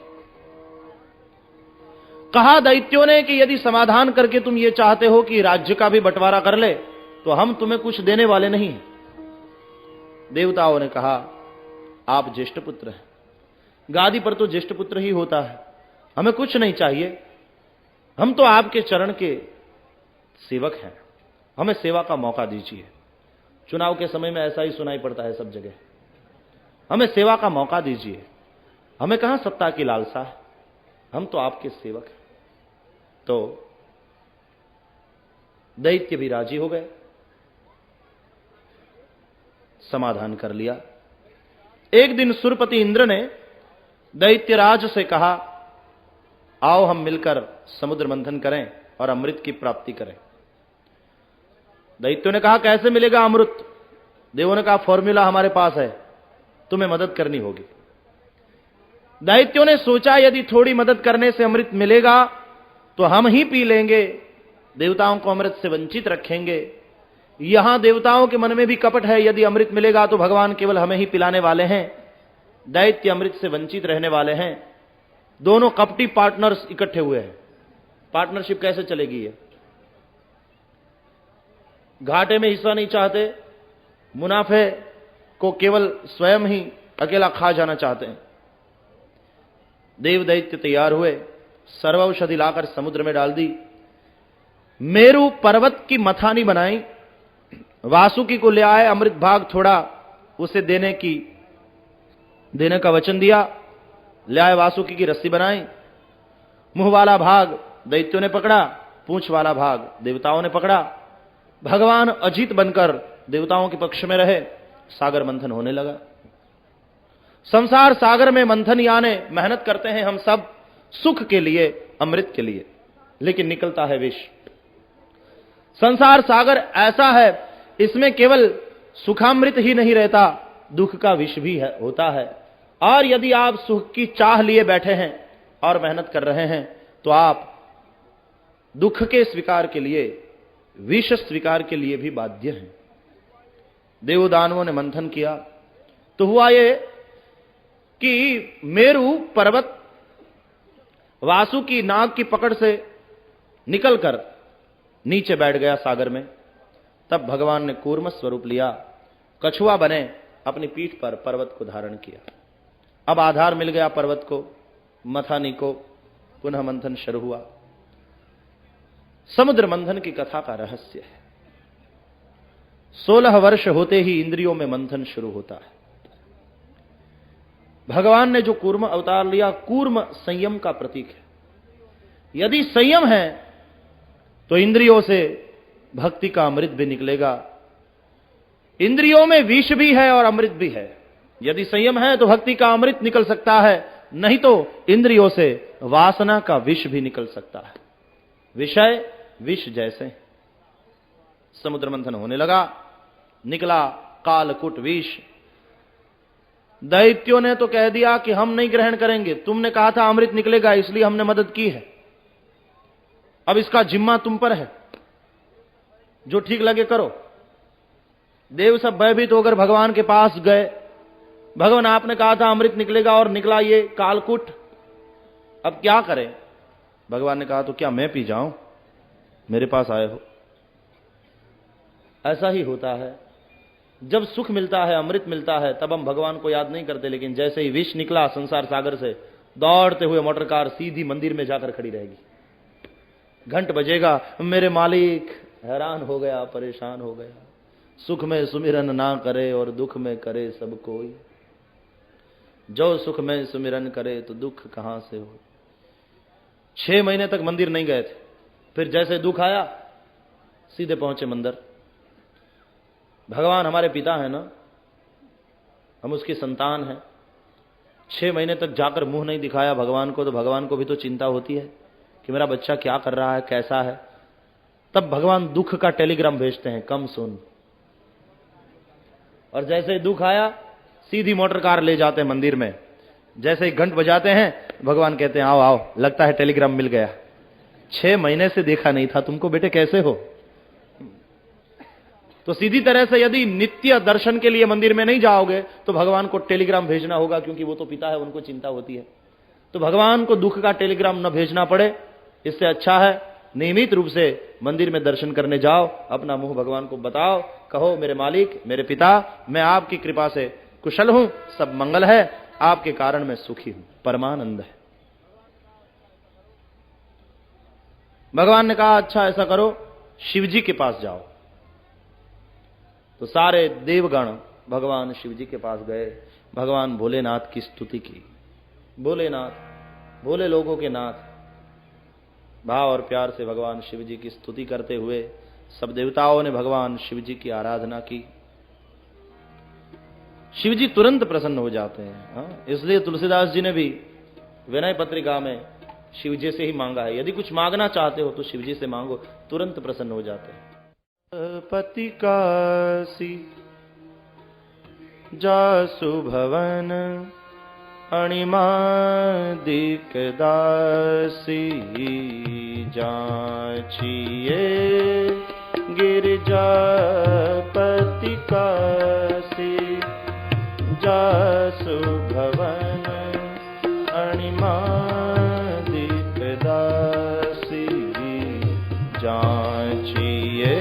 कहा दैत्यों ने कि यदि समाधान करके तुम ये चाहते हो कि राज्य का भी बंटवारा कर ले, तो हम तुम्हें कुछ देने वाले नहीं हैं। देवताओं ने कहा, आप ज्येष्ठ पुत्र हैं, गादी पर तो ज्येष्ठ पुत्र ही होता है, हमें कुछ नहीं चाहिए, हम तो आपके चरण के सेवक हैं, हमें सेवा का मौका दीजिए। चुनाव के समय में ऐसा ही सुनाई पड़ता है सब जगह, हमें सेवा का मौका दीजिए, हमें कहां सत्ता की लालसा है, हम तो आपके सेवक हैं। तो दैत्य भी राजी हो गए, समाधान कर लिया। एक दिन सुरपति इंद्र ने दैत्यराज से कहा, आओ हम मिलकर समुद्र मंथन करें और अमृत की प्राप्ति करें। दैत्यों ने कहा, कैसे मिलेगा अमृत? देवों ने कहा, फॉर्मूला हमारे पास है, तुम्हें मदद करनी होगी। दैत्यों ने सोचा, यदि थोड़ी मदद करने से अमृत मिलेगा तो हम ही पी लेंगे, देवताओं को अमृत से वंचित रखेंगे। यहां देवताओं के मन में भी कपट है, यदि अमृत मिलेगा तो भगवान केवल हमें ही पिलाने वाले हैं, दैत्य अमृत से वंचित रहने वाले हैं। दोनों कपटी पार्टनर्स इकट्ठे हुए हैं। पार्टनरशिप कैसे चलेगी? ये घाटे में हिस्सा नहीं चाहते, मुनाफे को केवल स्वयं ही अकेला खा जाना चाहते हैं। देव दैत्य तैयार हुए, सर्वौषधि लाकर समुद्र में डाल दी, मेरु पर्वत की मथानी बनाई, वासुकी को ले आए, अमृत भाग थोड़ा उसे देने का वचन दिया, ले आए, वासुकी की रस्सी बनाई, मुंह वाला भाग दैत्यों ने पकड़ा, पूंछ वाला भाग देवताओं ने पकड़ा। भगवान अजीत बनकर देवताओं के पक्ष में रहे, सागर मंथन होने लगा। संसार सागर में मंथन यानी मेहनत करते हैं हम सब सुख के लिए, अमृत के लिए, लेकिन निकलता है विष। संसार सागर ऐसा है, इसमें केवल सुखामृत ही नहीं रहता, दुख का विष भी होता है। और यदि आप सुख की चाह लिए बैठे हैं और मेहनत कर रहे हैं, तो आप दुख के स्वीकार के लिए, विष स्वीकार के लिए भी बाध्य हैं। देवदानवों ने मंथन किया तो हुआ ये कि मेरु पर्वत वासुकी नाग की पकड़ से निकलकर नीचे बैठ गया सागर में। तब भगवान ने कूर्म स्वरूप लिया, कछुआ बने, अपनी पीठ पर पर्वत को धारण किया। अब आधार मिल गया पर्वत को, मथानी को। पुनः मंथन शुरू हुआ। समुद्र मंथन की कथा का रहस्य है, 16 वर्ष होते ही इंद्रियों में मंथन शुरू होता है। भगवान ने जो कूर्म अवतार लिया, कूर्म संयम का प्रतीक है। यदि संयम है तो इंद्रियों से भक्ति का अमृत भी निकलेगा। इंद्रियों में विष भी है और अमृत भी है। यदि संयम है तो भक्ति का अमृत निकल सकता है, नहीं तो इंद्रियों से वासना का विष भी निकल सकता है। विषय विष जैसे। समुद्र मंथन होने लगा, निकला कालकुट विष। दैत्यों ने तो कह दिया कि हम नहीं ग्रहण करेंगे, तुमने कहा था अमृत निकलेगा इसलिए हमने मदद की है, अब इसका जिम्मा तुम पर है, जो ठीक लगे करो। देव सब भयभीत होकर भगवान के पास गए। भगवान आपने कहा था अमृत निकलेगा और निकला ये कालकूट, अब क्या करें? भगवान ने कहा तो क्या मैं पी जाऊं, मेरे पास आए हो। ऐसा ही होता है, जब सुख मिलता है, अमृत मिलता है, तब हम भगवान को याद नहीं करते, लेकिन जैसे ही विष निकला संसार सागर से, दौड़ते हुए मोटर कार सीधी मंदिर में जाकर खड़ी रहेगी। घंट बजेगा, मेरे मालिक, हैरान हो गया, परेशान हो गया, सुख में सुमिरन ना करे और दुख में करे सब कोई, जो सुख में सुमिरन करे तो दुख कहां से हो। 6 महीने तक मंदिर नहीं गए थे, फिर जैसे दुख आया सीधे पहुंचे मंदिर। भगवान हमारे पिता है ना, हम उसकी संतान हैं। 6 महीने तक जाकर मुंह नहीं दिखाया भगवान को, तो भगवान को भी तो चिंता होती है कि मेरा बच्चा क्या कर रहा है, कैसा है। तब भगवान दुख का टेलीग्राम भेजते हैं, कम सुन। और जैसे ही दुख आया सीधी मोटर कार ले जाते हैं मंदिर में। जैसे ही घंट बजाते हैं भगवान कहते हैं आओ आओ, लगता है टेलीग्राम मिल गया, 6 महीने से देखा नहीं था तुमको बेटे, कैसे हो। तो सीधी तरह से यदि नित्य दर्शन के लिए मंदिर में नहीं जाओगे तो भगवान को टेलीग्राम भेजना होगा, क्योंकि वो तो पिता है, उनको चिंता होती है। तो भगवान को दुख का टेलीग्राम न भेजना पड़े, इससे अच्छा है नियमित रूप से मंदिर में दर्शन करने जाओ, अपना मुंह भगवान को बताओ, कहो मेरे मालिक, मेरे पिता, मैं आपकी कृपा से कुशल हूं, सब मंगल है, आपके कारण मैं सुखी हूं, परमानंद है। भगवान ने कहा अच्छा ऐसा करो, शिव जी के पास जाओ। तो सारे देवगण भगवान शिव जी के पास गए। भगवान भोलेनाथ की स्तुति की। भोलेनाथ, भोले लोगों के नाथ, भाव और प्यार से भगवान शिव जी की स्तुति करते हुए सब देवताओं ने भगवान शिव जी की आराधना की। शिव जी तुरंत प्रसन्न हो जाते हैं। इसलिए तुलसीदास जी ने भी विनय पत्रिका में शिव जी से ही मांगा है, यदि कुछ मांगना चाहते हो तो शिव जी से मांगो, तुरंत प्रसन्न हो जाते हैं। पति कासी जासु भवन अणिमादिक दासी, जाचिए गिरिजापति कासी, जासु भवन अणिमादिक दासी, जाचिए।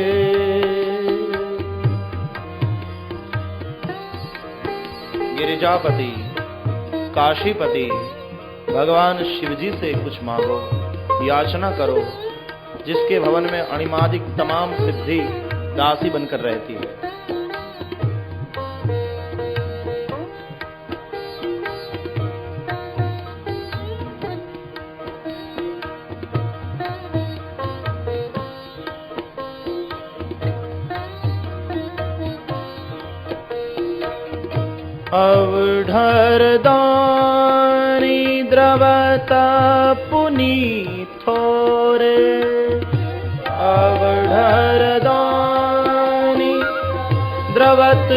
गिरिजापति, काशीपति, भगवान शिवजी से कुछ मांगो, याचना करो, जिसके भवन में अणिमादिक तमाम सिद्धि दासी बनकर रहती है। अवधर दानी द्रवता पुनीथोरे, अवधर दानी द्रवत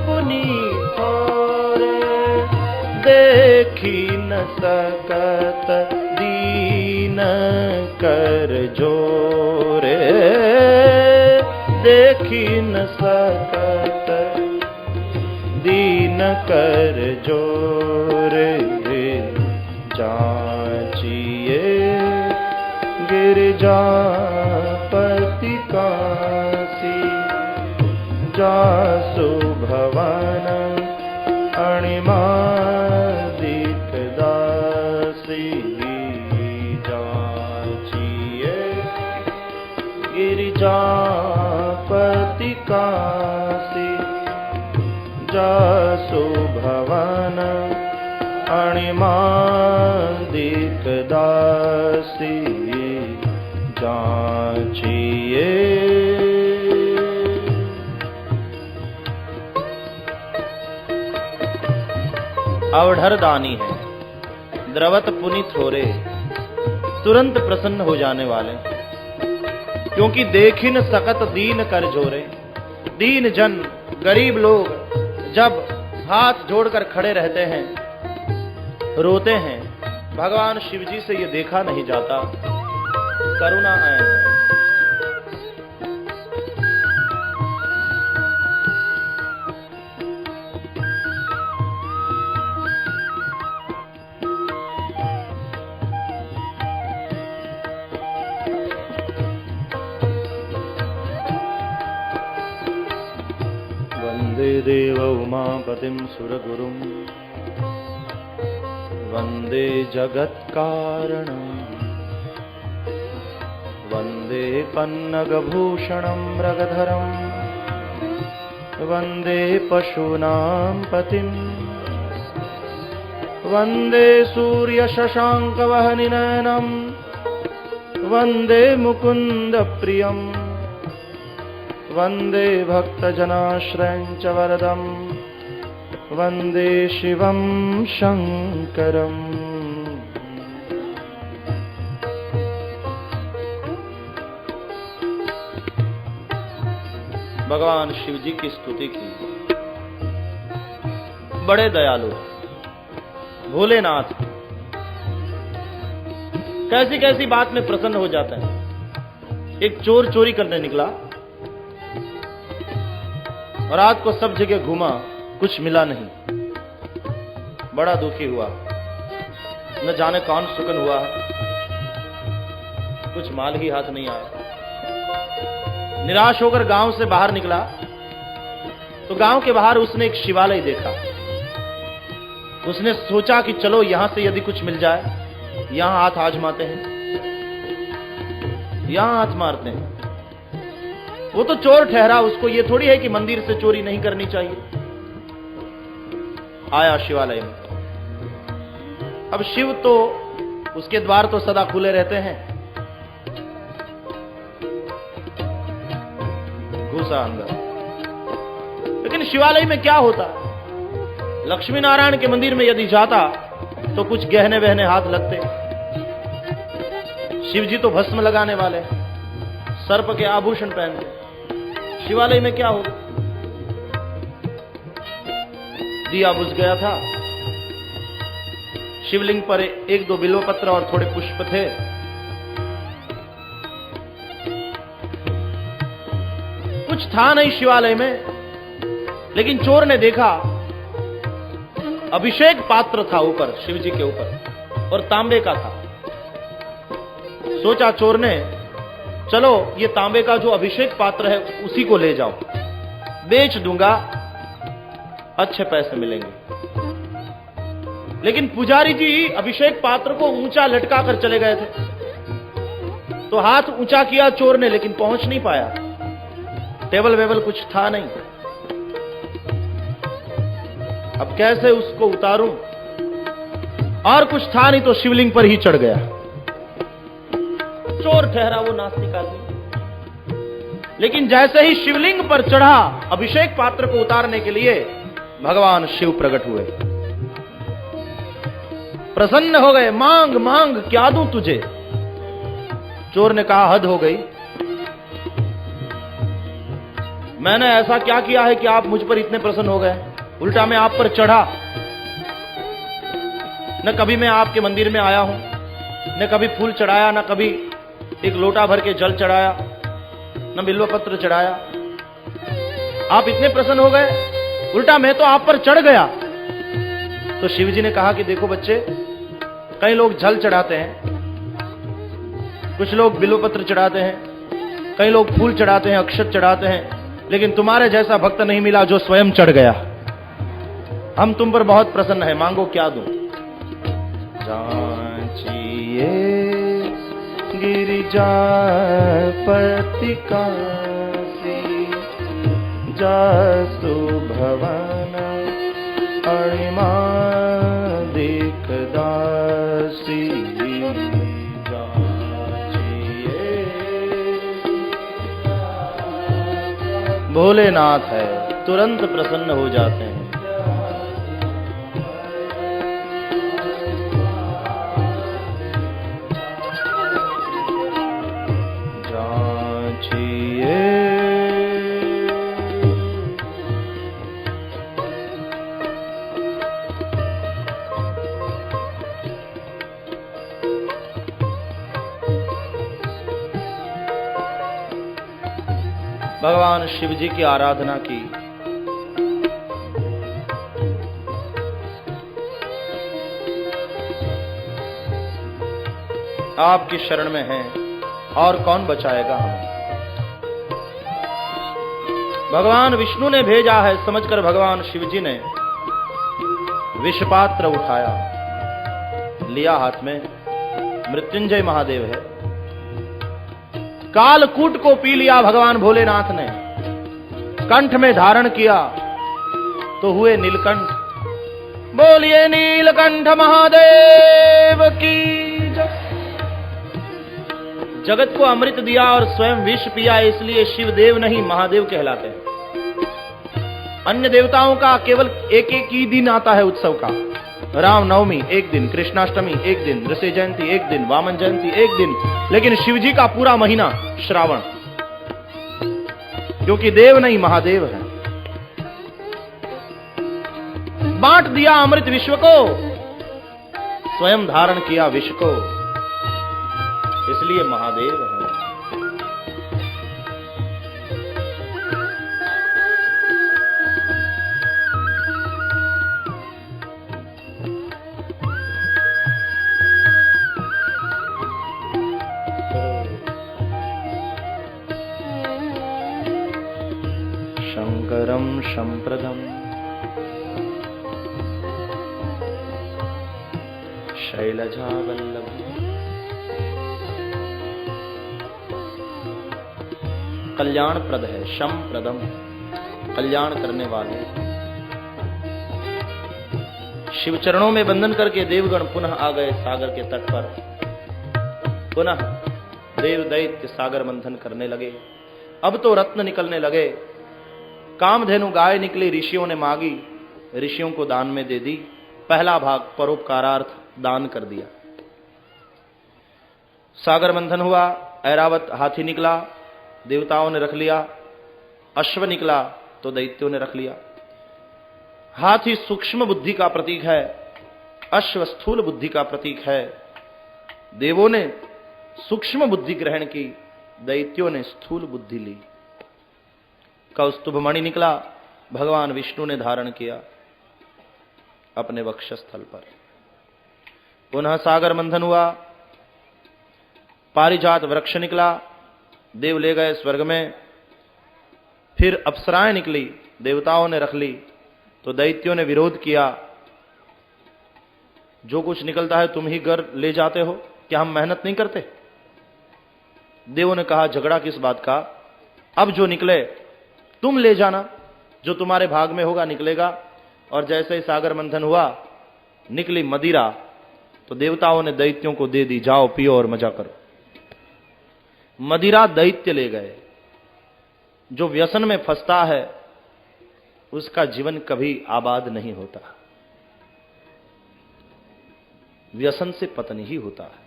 पुनीथोरे, देखी न सकत दीन कर जोरे, देखी न सकत दीन कर जोर, जाचिए गिरिजापति कासी, जासु भवन अणिमादिक दासी, जाचिए गिरिजापति कासी, जासु भवन अणिमादिक दासी, जाचिए। अवधर दानी है, द्रवत पुनीत हो रे, तुरंत प्रसन्न हो जाने वाले, क्योंकि देखिन सकत दीन कर जोरे। दीन जन, गरीब लोग जब हाथ जोड़कर खड़े रहते हैं, रोते हैं। भगवान शिव जी से ये देखा नहीं जाता, करुणा ऐन है। वन्दे देव उमापतिं सुरगुरुं, वन्दे जगत्कारणं, वन्दे पन्नगभूषणं मृगधरं, वन्दे पशूनां पतिं, वन्दे सूर्यशशाङ्कवहनिनयनं, वन्दे मुकुन्दप्रियं, वन्दे भक्तजनाश्रयं च वरदं, वन्दे शिवं शङ्करम्। भगवान शिव जी की स्तुति की। बड़े दयालु, भोलेनाथ कैसी कैसी बात में प्रसन्न हो जाते हैं। एक चोर चोरी करने निकला और रात को सब जगह घूमा, कुछ मिला नहीं। बड़ा दुखी हुआ, न जाने कौन सुकन हुआ है, कुछ माल ही हाथ नहीं आया। निराश होकर गांव से बाहर निकला तो गांव के बाहर उसने एक शिवालय देखा। उसने सोचा कि चलो यहां से यदि कुछ मिल जाए, यहां हाथ आजमाते हैं, यहां हाथ मारते हैं। वो तो चोर ठहरा, उसको ये थोड़ी है कि मंदिर से चोरी नहीं करनी चाहिए। आया शिवालय में। अब शिव तो उसके द्वार तो सदा खुले रहते हैं। घुसा अंदर, लेकिन शिवालय में क्या होता, लक्ष्मी नारायण के मंदिर में यदि जाता तो कुछ गहने वहने हाथ लगते। शिव जी तो भस्म लगाने वाले, सर्प के आभूषण पहनते। शिवालय में क्या होगा? दिया बुझ गया था। शिवलिंग पर एक दो बिल्वपत्र और थोड़े पुष्प थे। कुछ था नहीं शिवालय में, लेकिन चोर ने देखा अभिषेक पात्र था ऊपर, शिव जी के ऊपर, और तांबे का था। सोचा चोर ने, चलो ये तांबे का जो अभिषेक पात्र है उसी को ले जाओ, बेच दूंगा, अच्छे पैसे मिलेंगे। लेकिन पुजारी जी अभिषेक पात्र को ऊंचा लटका कर चले गए थे। तो हाथ ऊंचा किया चोर ने, लेकिन पहुंच नहीं पाया। टेबल वेबल कुछ था नहीं। अब कैसे उसको उतारूं? और कुछ था नहीं तो शिवलिंग पर ही चढ़ गया। चोर ठहरा वो नास्तिक आदमी। लेकिन जैसे ही शिवलिंग पर चढ़ा अभिषेक पात्र को उतारने के लिए, भगवान शिव प्रकट हुए, प्रसन्न हो गए। मांग मांग, क्या दूं तुझे? चोर ने कहा, हद हो गई। मैंने ऐसा क्या किया है कि आप मुझ पर इतने प्रसन्न हो गए? उल्टा मैं आप पर चढ़ा। न कभी मैं आपके मंदिर में आया हूं, न कभी फूल चढ़ाया, न कभी एक लोटा भर के जल चढ़ाया, न बिल्वपत्र चढ़ाया। आप इतने प्रसन्न हो गए, उल्टा मैं तो आप पर चढ़ गया। तो शिव जी ने कहा कि देखो बच्चे, कई लोग जल चढ़ाते हैं, कुछ लोग बिल्वपत्र चढ़ाते हैं, कई लोग फूल चढ़ाते हैं, अक्षत चढ़ाते हैं, लेकिन तुम्हारे जैसा भक्त नहीं मिला जो स्वयं चढ़ गया। हम तुम पर बहुत प्रसन्न है, मांगो क्या दूं? जांचिए गिरिजापति काशी, जासु भवन अणिमा दीखदासी। भोलेनाथ है, तुरंत प्रसन्न हो जाते हैं। जांचिए भगवान शिव जी की आराधना की। आपकी शरण में हैं और कौन बचाएगा हमें। भगवान विष्णु ने भेजा है समझकर भगवान शिव जी ने विषपात्र उठाया, लिया हाथ में, मृत्युंजय महादेव है। कालकूट को पी लिया भगवान भोलेनाथ ने, कंठ में धारण किया तो हुए नीलकंठ। बोलिए नीलकंठ महादेव की जय। जगत को अमृत दिया और स्वयं विष पिया, इसलिए शिवदेव नहीं महादेव कहलाते हैं। अन्य देवताओं का केवल एक एक ही दिन आता है उत्सव का। राम नवमी एक दिन, कृष्णाष्टमी एक दिन, ऋषि जयंती एक दिन, वामन जयंती एक दिन, लेकिन शिव जी का पूरा महीना श्रावण, क्योंकि देव नहीं महादेव है। बांट दिया अमृत विश्व को, स्वयं धारण किया विष को, इसलिए महादेव है। शंकरं संप्रदं शैलजावल्लभम्। कल्याणप्रद है, शमप्रदम, कल्याण करने वाले। शिव चरणों में बंधन करके देवगण पुनः आ गए सागर के तट पर। पुनः देव दैत्य सागर मंथन करने लगे। अब तो रत्न निकलने लगे। कामधेनु गाय निकली, ऋषियों ने मांगी, ऋषियों को दान में दे दी। पहला भाग परोपकारार्थ दान कर दिया। सागर मंथन हुआ, ऐरावत हाथी निकला, देवताओं ने रख लिया। अश्व निकला तो दैत्यों ने रख लिया। हाथी सूक्ष्म बुद्धि का प्रतीक है, अश्व स्थूल बुद्धि का प्रतीक है। देवों ने सूक्ष्म बुद्धि ग्रहण की, दैत्यों ने स्थूल बुद्धि ली। कौस्तुभ मणि निकला, भगवान विष्णु ने धारण किया अपने वक्षस्थल पर। पुनः सागर मंथन हुआ, पारिजात वृक्ष निकला, देव ले गए स्वर्ग में। फिर अप्सराएं निकली, देवताओं ने रख ली तो दैत्यों ने विरोध किया। जो कुछ निकलता है तुम ही घर ले जाते हो, क्या हम मेहनत नहीं करते? देवों ने कहा झगड़ा किस बात का, अब जो निकले तुम ले जाना, जो तुम्हारे भाग में होगा निकलेगा। और जैसे ही सागर मंथन हुआ, निकली मदिरा, तो देवताओं ने दैत्यों को दे दी, जाओ पियो और मजा करो। मदिरा दैत्य ले गए। जो व्यसन में फंसता है उसका जीवन कभी आबाद नहीं होता। व्यसन से पतन ही होता है।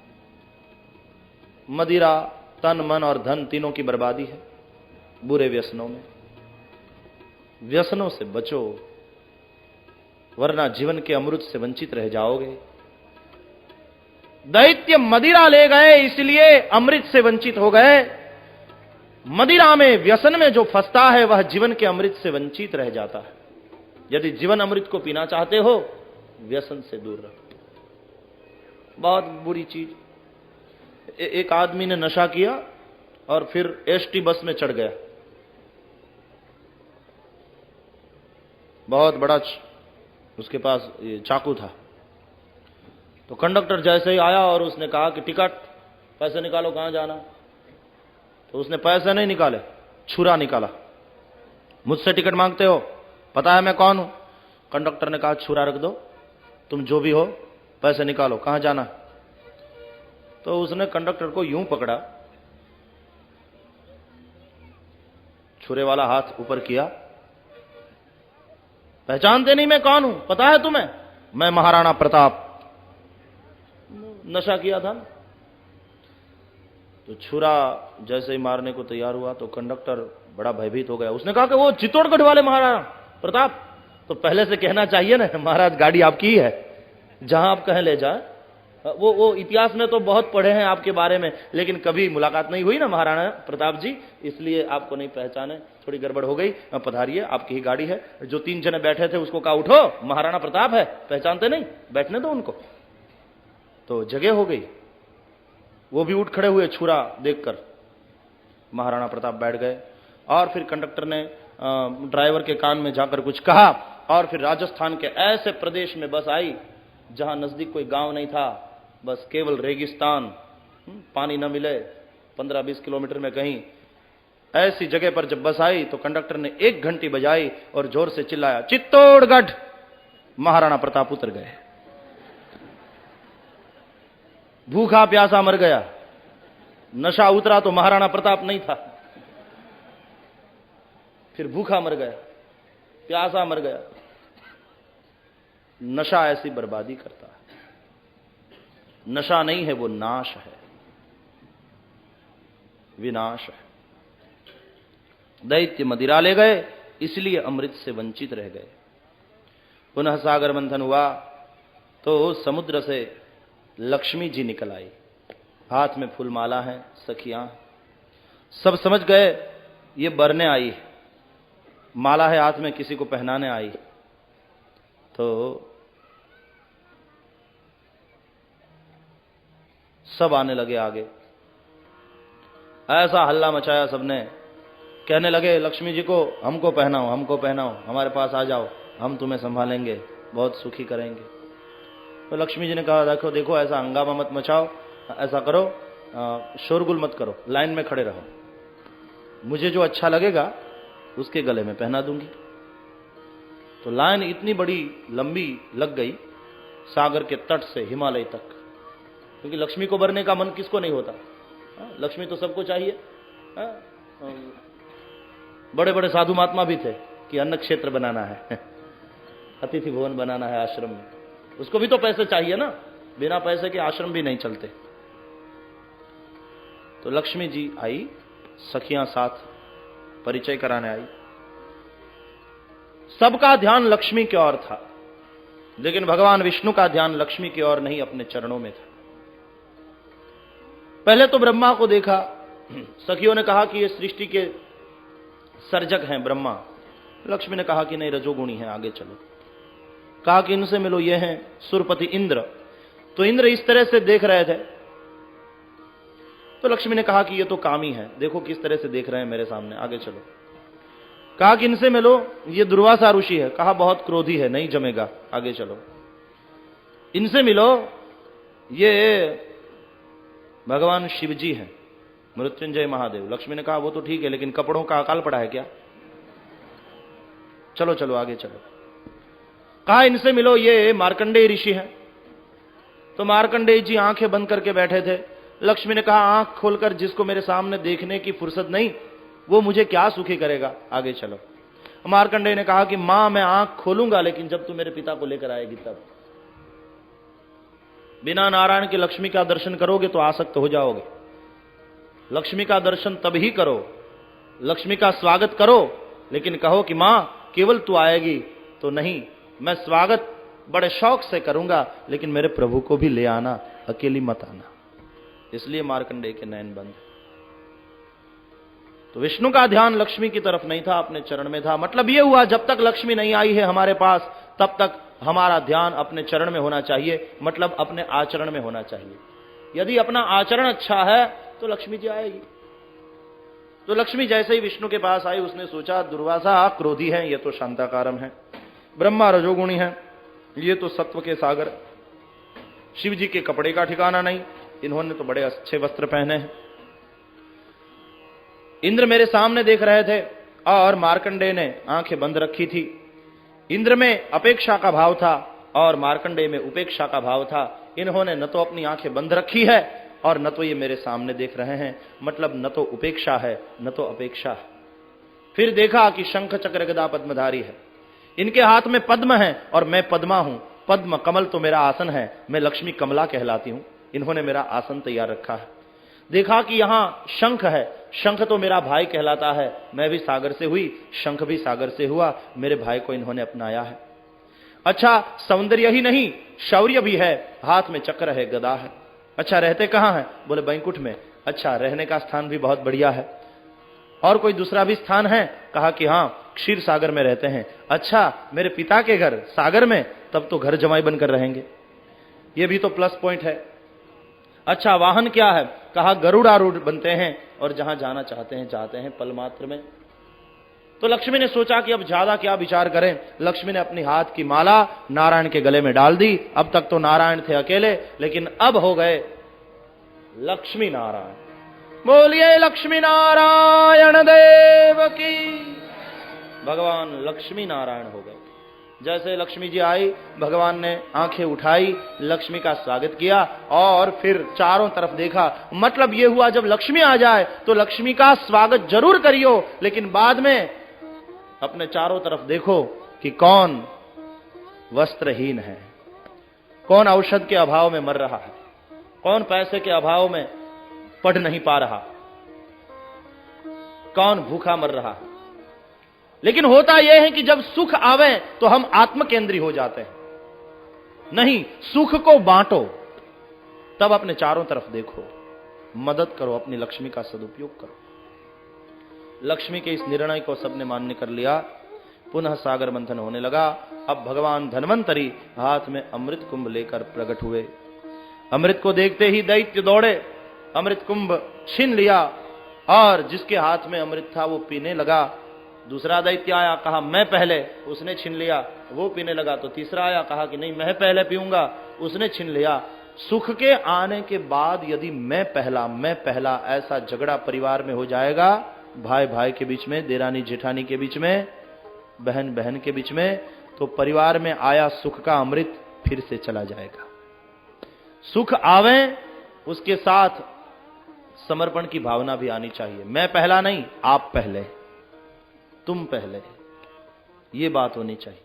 मदिरा तन मन और धन तीनों की बर्बादी है। बुरे व्यसनों में, व्यसनों से बचो, वरना जीवन के अमृत से वंचित रह जाओगे। दैत्य मदिरा ले गए, इसलिए अमृत से वंचित हो गए। मदिरा में, व्यसन में जो फंसता है वह जीवन के अमृत से वंचित रह जाता है। यदि जीवन अमृत को पीना चाहते हो, व्यसन से दूर रहो। बहुत बुरी चीज। एक आदमी ने नशा किया और फिर एसटी बस में चढ़ गया। बहुत बड़ा उसके पास चाकू था। तो कंडक्टर जैसे ही आया और उसने कहा कि टिकट, पैसे निकालो, कहां जाना। तो उसने पैसे नहीं निकाले, छुरा निकाला। मुझसे टिकट मांगते हो, पता है मैं कौन हूं? कंडक्टर ने कहा छुरा रख दो, तुम जो भी हो पैसे निकालो, कहां जाना। तो उसने कंडक्टर को यूं पकड़ा, छुरे वाला हाथ ऊपर किया, पहचानते नहीं मैं कौन हूं, पता है तुम्हें मैं महाराणा प्रताप, नशा किया था। तो छुरा जैसे ही मारने को तैयार हुआ तो कंडक्टर बड़ा भयभीत हो गया। उसने कहा कि वो चित्तौड़गढ़ वाले महाराणा प्रताप। तो पहले से कहना चाहिए ना, महाराज गाड़ी आपकी है, जहां आप कहें ले जाए। वो इतिहास में तो बहुत पढ़े हैं आपके बारे में, लेकिन कभी मुलाकात नहीं हुई ना महाराणा प्रताप जी, इसलिए आपको नहीं पहचाने। थोड़ी गड़बड़ हो गई। पधारिए, आपकी ही गाड़ी है। जो 3 जने बैठे थे उसको कहा उठो, महाराणा प्रताप है, पहचानते नहीं, बैठने दो उनको। तो जगह हो गई, वो भी उठ खड़े हुए छुरा देखकर। महाराणा प्रताप बैठ गए और फिर कंडक्टर ने ड्राइवर के कान में जाकर कुछ कहा और फिर राजस्थान के ऐसे प्रदेश में बस आई जहां नजदीक कोई गांव नहीं था, बस केवल रेगिस्तान, पानी न मिले 15-20 किलोमीटर में कहीं। ऐसी जगह पर जब बस आई तो कंडक्टर ने 1 घंटी बजाई और जोर से चिल्लाया, चित्तौड़गढ़। महाराणा प्रताप उतर गए। भूखा प्यासा मर गया। नशा उतरा तो महाराणा प्रताप नहीं था, फिर भूखा मर गया, प्यासा मर गया। नशा ऐसी बर्बादी करता है। नशा नहीं है, वो नाश है, विनाश है। दैत्य मदिरा ले गए, इसलिए अमृत से वंचित रह गए। पुनः सागर मंथन हुआ तो समुद्र से लक्ष्मी जी निकल आई, हाथ में फूलमाला है, सखियां। सब समझ गए ये बरने आई, माला है हाथ में, किसी को पहनाने आई। तो सब आने लगे आगे। ऐसा हल्ला मचाया सबने, कहने लगे लक्ष्मी जी को हमको पहनाओ, हमको पहनाओ, हमारे पास आ जाओ, हम तुम्हें संभालेंगे, बहुत सुखी करेंगे। तो लक्ष्मी जी ने कहा देखो देखो, ऐसा हंगामा मत मचाओ, ऐसा करो, शोरगुल मत करो, लाइन में खड़े रहो, मुझे जो अच्छा लगेगा उसके गले में पहना दूंगी। तो लाइन इतनी बड़ी लंबी लग गई, सागर के तट से हिमालय तक, क्योंकि लक्ष्मी को बरने का मन किसको नहीं होता। लक्ष्मी तो सबको चाहिए। बड़े बड़े साधु महात्मा भी थे कि अन्न क्षेत्र बनाना है, अतिथि भवन बनाना है आश्रम में, उसको भी तो पैसे चाहिए ना, बिना पैसे के आश्रम भी नहीं चलते। तो लक्ष्मी जी आई, सखियां साथ परिचय कराने आई। सबका ध्यान लक्ष्मी की ओर था, लेकिन भगवान विष्णु का ध्यान लक्ष्मी की ओर नहीं, अपने चरणों में था। पहले तो ब्रह्मा को देखा, सखियों ने कहा कि ये सृष्टि के सर्जक हैं ब्रह्मा। लक्ष्मी ने कहा कि नहीं, रजोगुणी हैं, आगे चलो। कहा कि इनसे मिलो, ये हैं सुरपति इंद्र। तो इंद्र इस तरह से देख रहे थे, तो लक्ष्मी ने कहा कि ये तो कामी है, देखो किस तरह से देख रहे हैं मेरे सामने, आगे चलो। कहा कि इनसे मिलो, ये दुर्वासा ऋषि है, कहा बहुत क्रोधी है, नहीं जमेगा, आगे चलो। इनसे मिलो, ये भगवान शिव जी हैं, मृत्युंजय महादेव। लक्ष्मी ने कहा वो तो ठीक है, लेकिन कपड़ों का अकाल पड़ा है क्या, चलो चलो आगे चलो। कहा इनसे मिलो, ये मार्कंडेय ऋषि हैं। तो मार्कंडेय जी आंखें बंद करके बैठे थे। लक्ष्मी ने कहा आंख खोलकर जिसको मेरे सामने देखने की फुर्सत नहीं, वो मुझे क्या सुखी करेगा, आगे चलो। मार्कंडेय ने कहा कि मां मैं आंख खोलूंगा, लेकिन जब तू मेरे पिता को लेकर आएगी तब। बिना नारायण के लक्ष्मी का दर्शन करोगे तो आसक्त हो जाओगे। लक्ष्मी का दर्शन तभी करो, लक्ष्मी का स्वागत करो, लेकिन कहो कि मां केवल तू आएगी तो नहीं, मैं स्वागत बड़े शौक से करूंगा, लेकिन मेरे प्रभु को भी ले आना, अकेली मत आना। इसलिए मार्कंडेय के नयन बंद। तो विष्णु का ध्यान लक्ष्मी की तरफ नहीं था, अपने चरण में था। मतलब यह हुआ जब तक लक्ष्मी नहीं आई है हमारे पास, तब तक हमारा ध्यान अपने चरण में होना चाहिए, मतलब अपने आचरण में होना चाहिए। यदि अपना आचरण अच्छा है तो लक्ष्मी जी आएगी। तो लक्ष्मी जैसे ही विष्णु के पास आई, उसने सोचा दुर्वासा क्रोधी है, ये तो शांताकारम है, ब्रह्मा रजोगुणी है, ये तो सत्व के सागर, शिव जी के कपड़े का ठिकाना नहीं, इन्होंने तो बड़े अच्छे वस्त्र पहने हैं। इंद्र मेरे सामने देख रहे थे और मार्कंडेय ने आंखें बंद रखी थी। इंद्र में अपेक्षा का भाव था और मार्कंडेय में उपेक्षा का भाव था। इन्होंने न तो अपनी आंखें बंद रखी है और न तो ये मेरे सामने देख रहे हैं, मतलब न तो उपेक्षा है न तो अपेक्षा है। फिर देखा कि शंख चक्र गदा पद्मधारी है, इनके हाथ में पद्म है और मैं पद्मा हूं। पद्म कमल तो मेरा आसन है, मैं लक्ष्मी कमला कहलाती हूं। इन्होंने मेरा आसन तैयार रखा है। देखा कि यहां शंख है, शंख तो मेरा भाई कहलाता है, मैं भी सागर से हुई, शंख भी सागर से हुआ, मेरे भाई को इन्होंने अपनाया है। अच्छा, सौंदर्य ही नहीं, शौर्य भी है, हाथ में चक्र है, गदा है। अच्छा, रहते कहां हैं? बोले बैकुंठ में। अच्छा, रहने का स्थान भी बहुत बढ़िया है। और कोई दूसरा भी स्थान है? कहा कि हां, क्षीर सागर में रहते हैं। अच्छा, मेरे पिता के घर सागर में, तब तो घर जमाई बनकर रहेंगे, ये भी तो प्लस पॉइंट है। अच्छा, वाहन क्या है? कहा गरुड़ारूढ़ बनते हैं और जहां जाना चाहते हैं जाते हैं पल मात्र में। तो लक्ष्मी ने सोचा कि अब ज्यादा क्या विचार करें। लक्ष्मी ने अपनी हाथ की माला नारायण के गले में डाल दी। अब तक तो नारायण थे अकेले, लेकिन अब हो गए लक्ष्मी नारायण। बोलिए लक्ष्मी नारायण देव की। भगवान लक्ष्मी नारायण हो गए। जैसे लक्ष्मी जी आई, भगवान ने आंखें उठाई, लक्ष्मी का स्वागत किया और फिर चारों तरफ देखा। मतलब यह हुआ, जब लक्ष्मी आ जाए तो लक्ष्मी का स्वागत जरूर करियो, लेकिन बाद में अपने चारों तरफ देखो कि कौन वस्त्रहीन है, कौन औषध के अभाव में मर रहा है, कौन पैसे के अभाव में पढ़ नहीं पा रहा, कौन भूखा मर रहा है। लेकिन होता यह है कि जब सुख आवे तो हम आत्मकेंद्री हो जाते हैं। नहीं, सुख को बांटो, तब अपने चारों तरफ देखो, मदद करो, अपनी लक्ष्मी का सदुपयोग करो। लक्ष्मी के इस निर्णय को सबने मान्य कर लिया। पुनः सागर मंथन होने लगा। अब भगवान धन्वंतरी हाथ में अमृत कुंभ लेकर प्रकट हुए। अमृत को देखते ही दैत्य दौड़े, अमृत कुंभ छीन लिया और जिसके हाथ में अमृत था वो पीने लगा। दूसरा दैत्य आया, कहा मैं पहले, उसने छीन लिया, वो पीने लगा। तो तीसरा आया, कहा कि नहीं मैं पहले पीऊंगा, उसने छीन लिया। सुख के आने के बाद यदि मैं पहला ऐसा झगड़ा परिवार में हो जाएगा, भाई भाई के बीच में, देरानी जेठानी के बीच में, बहन बहन के बीच में, तो परिवार में आया सुख का अमृत फिर से चला जाएगा। सुख आवे, उसके साथ समर्पण की भावना भी आनी चाहिए। मैं पहला नहीं, आप पहले, तुम पहले, ये बात होनी चाहिए।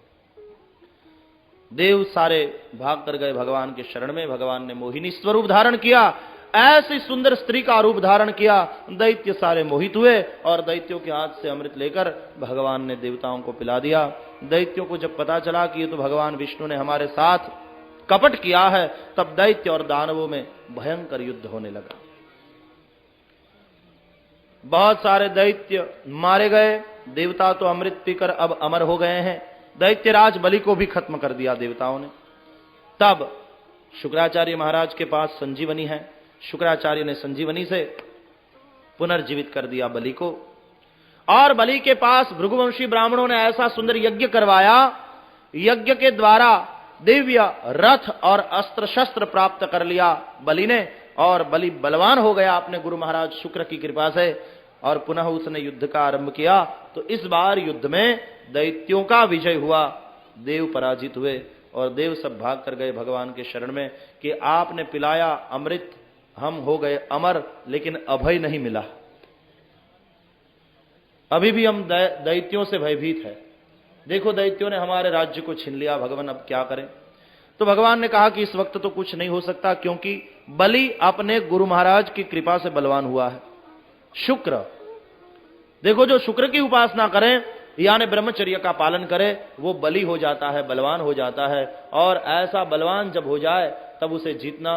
देव सारे भाग कर गए भगवान के शरण में। भगवान ने मोहिनी स्वरूप धारण किया, ऐसी सुंदर स्त्री का रूप धारण किया। दैत्य सारे मोहित हुए और दैत्यों के हाथ से अमृत लेकर भगवान ने देवताओं को पिला दिया। दैत्यों को जब पता चला कि ये तो भगवान विष्णु ने हमारे साथ कपट किया है, तब दैत्य और दानवों में भयंकर युद्ध होने लगा। बहुत सारे दैत्य मारे गए। देवता तो अमृत पीकर अब अमर हो गए हैं। दैत्यराज बलि को भी खत्म कर दिया देवताओं ने। तब शुक्राचार्य महाराज के पास संजीवनी है। शुक्राचार्य ने संजीवनी से पुनर्जीवित कर दिया बलि को। और बलि के पास भृगुवंशी ब्राह्मणों ने ऐसा सुंदर यज्ञ करवाया, यज्ञ के द्वारा दिव्य रथ और अस्त्र शस्त्र प्राप्त कर लिया बलि ने, और बलि बलवान हो गया अपने गुरु महाराज शुक्र की कृपा से। और पुनः उसने युद्ध का आरंभ किया। तो इस बार युद्ध में दैत्यों का विजय हुआ, देव पराजित हुए और देव सब भाग कर गए भगवान के शरण में कि आपने पिलाया अमृत, हम हो गए अमर, लेकिन अभय नहीं मिला। अभी भी हम दैत्यों से भयभीत है। देखो, दैत्यों ने हमारे राज्य को छीन लिया, भगवान अब क्या करें। तो भगवान ने कहा कि इस वक्त तो कुछ नहीं हो सकता, क्योंकि बलि अपने गुरु महाराज की कृपा से बलवान हुआ है। शुक्र, देखो, जो शुक्र की उपासना करें यानी ब्रह्मचर्य का पालन करे, वो बलि हो जाता है, बलवान हो जाता है। और ऐसा बलवान जब हो जाए तब उसे जीतना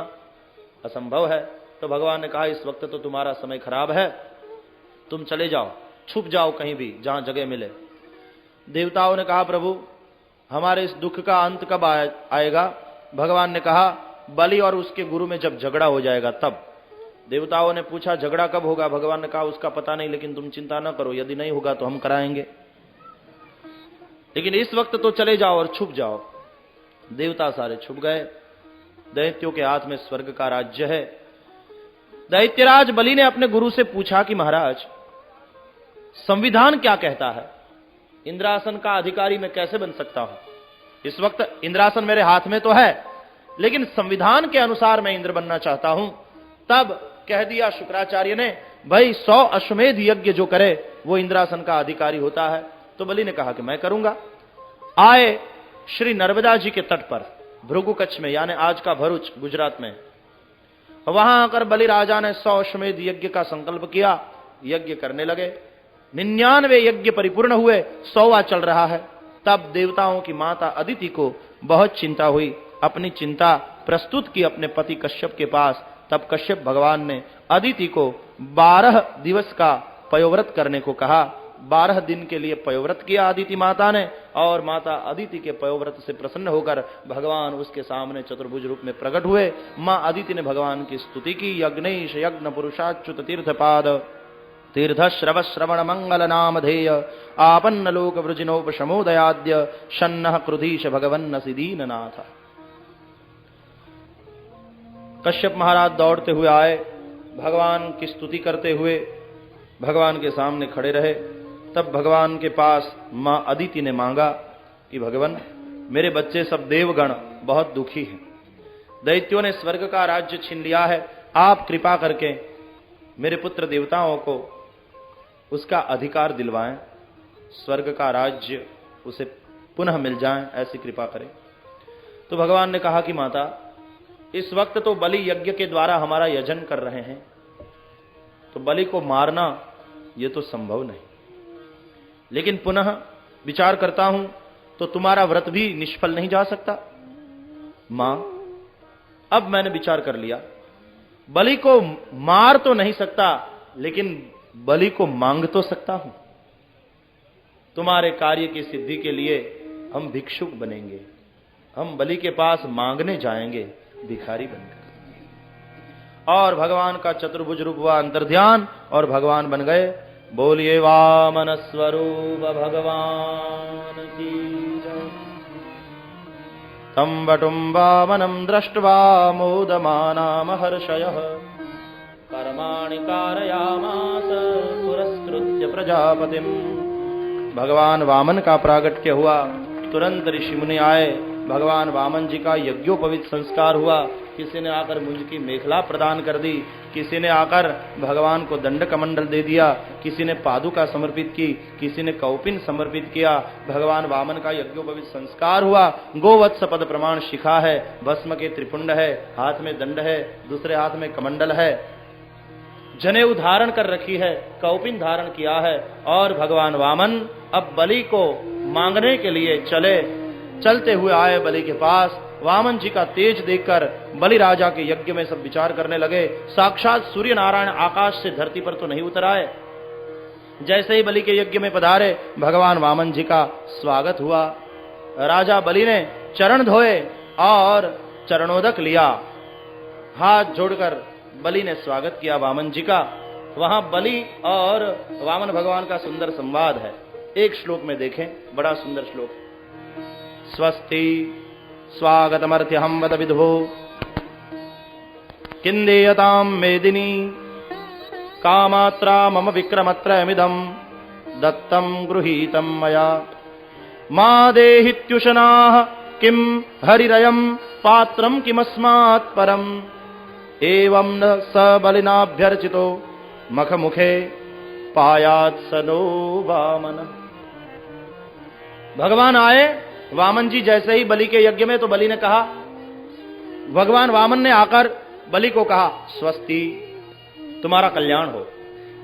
असंभव है। तो भगवान ने कहा इस वक्त तो तुम्हारा समय खराब है, तुम चले जाओ, छुप जाओ कहीं भी जहां जगह मिले। देवताओं ने कहा प्रभु हमारे इस दुख का अंत कब आएगा। भगवान ने कहा बलि और उसके गुरु में जब झगड़ा हो जाएगा तब। देवताओं ने पूछा झगड़ा कब होगा। भगवान ने कहा उसका पता नहीं, लेकिन तुम चिंता न करो, यदि नहीं होगा तो हम कराएंगे, लेकिन इस वक्त तो चले जाओ और छुप जाओ। देवता सारे छुप गए। दैत्यों के हाथ में स्वर्ग का राज्य है। दैत्यराज बलि ने अपने गुरु से पूछा कि महाराज संविधान क्या कहता है, इंद्रासन का अधिकारी मैं कैसे बन सकता हूं। इस वक्त इंद्रासन मेरे हाथ में तो है, लेकिन संविधान के अनुसार मैं इंद्र बनना चाहता हूं। तब कह दिया शुक्राचार्य ने, भाई 100 अश्वमेध यज्ञ जो करे वो इंद्रासन का अधिकारी होता है। तो बलि ने कहा कि मैं करूंगा। आए श्री नर्मदा जी के तट पर, भृगु कच्छ में, यानी आज का भरूच गुजरात में। वहां आकर बलि राजा ने 100 अश्वमेध यज्ञ का संकल्प किया। यज्ञ करने लगे। 99 यज्ञ परिपूर्ण हुए, 100वां चल रहा है। तब देवताओं की माता अदिति को बहुत चिंता हुई, अपनी चिंता प्रस्तुत की अपने पति कश्यप के पास। तब कश्यप भगवान ने अदिति को 12 दिवस का पयोव्रत करने को कहा। 12 दिन के लिए पयोव्रत किया अदिति माता ने, और माता अदिति के पयोव्रत से प्रसन्न होकर भगवान उसके सामने चतुर्भुज रूप में प्रकट हुए। मां अदिति ने भगवान की स्तुति की। यज्ञेश यज्ञ पुरुषाच्युत तीर्थपाद तीर्थ श्रव श्रवण मंगल नामधेय आपन्न लोक वृजिनोपशमोदयाद्य शन्नः क्रुधीश भगवन्न सिदीननाथ। कश्यप महाराज दौड़ते हुए आए, भगवान की स्तुति करते हुए भगवान के सामने खड़े रहे। तब भगवान के पास मां अदिति ने मांगा कि भगवान, मेरे बच्चे सब देवगण बहुत दुखी हैं, दैत्यों ने स्वर्ग का राज्य छीन लिया है, आप कृपा करके मेरे पुत्र देवताओं को उसका अधिकार दिलवाएं, स्वर्ग का राज्य उसे पुनः मिल जाए, ऐसी कृपा करें। तो भगवान ने कहा कि माता, इस वक्त तो बलि यज्ञ के द्वारा हमारा यजन कर रहे हैं, तो बलि को मारना ये तो संभव नहीं, लेकिन पुनः विचार करता हूं तो तुम्हारा व्रत भी निष्फल नहीं जा सकता। मां, अब मैंने विचार कर लिया, बलि को मार तो नहीं सकता, लेकिन बलि को मांग तो सकता हूं। तुम्हारे कार्य की सिद्धि के लिए हम भिक्षुक बनेंगे, हम बलि के पास मांगने जाएंगे भिखारी बनकर। और भगवान का चतुर्भुज रूप हुआ अंतर्ध्यान और भगवान बन गए। बोलिए वामन स्वरूप भगवान की जय। तं वटुं वामनं दृष्ट्वा मोदमाना महर्षयः कर्माणि कारयामास पुरस्कृत्य प्रजापतिम। भगवान वामन का प्रागट्य हुआ, तुरंत ऋषि मुनि आए, भगवान वामन जी का यज्ञोपवीत संस्कार हुआ। किसी ने आकर मुंज की मेखला प्रदान कर दी, किसी ने आकर भगवान को दंड कमंडल दे दिया, किसी ने पादुका समर्पित की, किसी ने कौपिन समर्पित किया। भगवान वामन का यज्ञोपवीत संस्कार हुआ। गोवत्स पद प्रमाण शिखा है, भस्म के त्रिपुंड है, हाथ में दंड है, दूसरे हाथ में कमंडल है, जनेऊ धारण कर रखी है, कौपिन धारण किया है। और भगवान वामन अब बलि को मांगने के लिए चलते हुए आए बलि के पास। वामन जी का तेज देखकर बलि राजा के यज्ञ में सब विचार करने लगे। साक्षात सूर्य नारायण आकाश से धरती पर तो नहीं उतर आए। जैसे ही बलि के यज्ञ में पधारे, भगवान वामन जी का स्वागत हुआ। राजा बलि ने चरण धोए और चरणोदक लिया। हाथ जोड़कर बलि ने स्वागत किया वामन जी का। वहां बलि और वामन भगवान का सुंदर संवाद है। एक श्लोक में देखें, बड़ा सुंदर श्लोक। स्वस्ति स्वागतमर्थ्यहं वद विधो किंदेयतां मेदिनी कामात्रा मम विक्रमत्रयमिदं दत्तं गृहीतं मया मा देहित्युशनाः किं हरिरयं पात्रं किमस्मात् परम् एवं न स बलिनाभ्यर्चितो मखमुखे पायात् स नो वामन। भगवान आए, वामन जी जैसे ही बलि के यज्ञ में, तो बलि ने कहा, भगवान वामन ने आकर बलि को कहा, स्वस्ति, तुम्हारा कल्याण हो।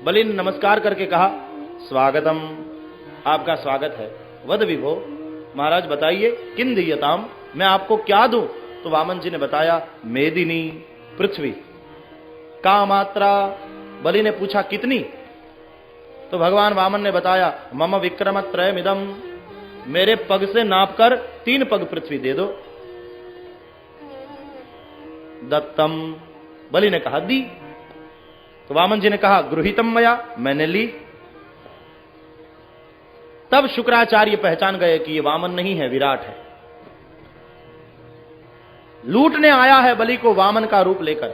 बलि ने नमस्कार करके कहा, स्वागतम, आपका स्वागत है। वद विभो, महाराज बताइए, किन दीयताम, मैं आपको क्या दूं? तो वामन जी ने बताया, मेदिनी, पृथ्वी। का मात्रा, बलि ने पूछा कितनी? तो भगवान वामन ने बताया, मम विक्रमत्रयमिदं, मेरे पग से नापकर 3 पग पृथ्वी दे दो। दत्तम, बलि ने कहा दी। तो वामन जी ने कहा, गृहीतम मया, मैंने ली। तब शुक्राचार्य पहचान गए कि ये वामन नहीं है, विराट है, लूटने आया है बलि को वामन का रूप लेकर।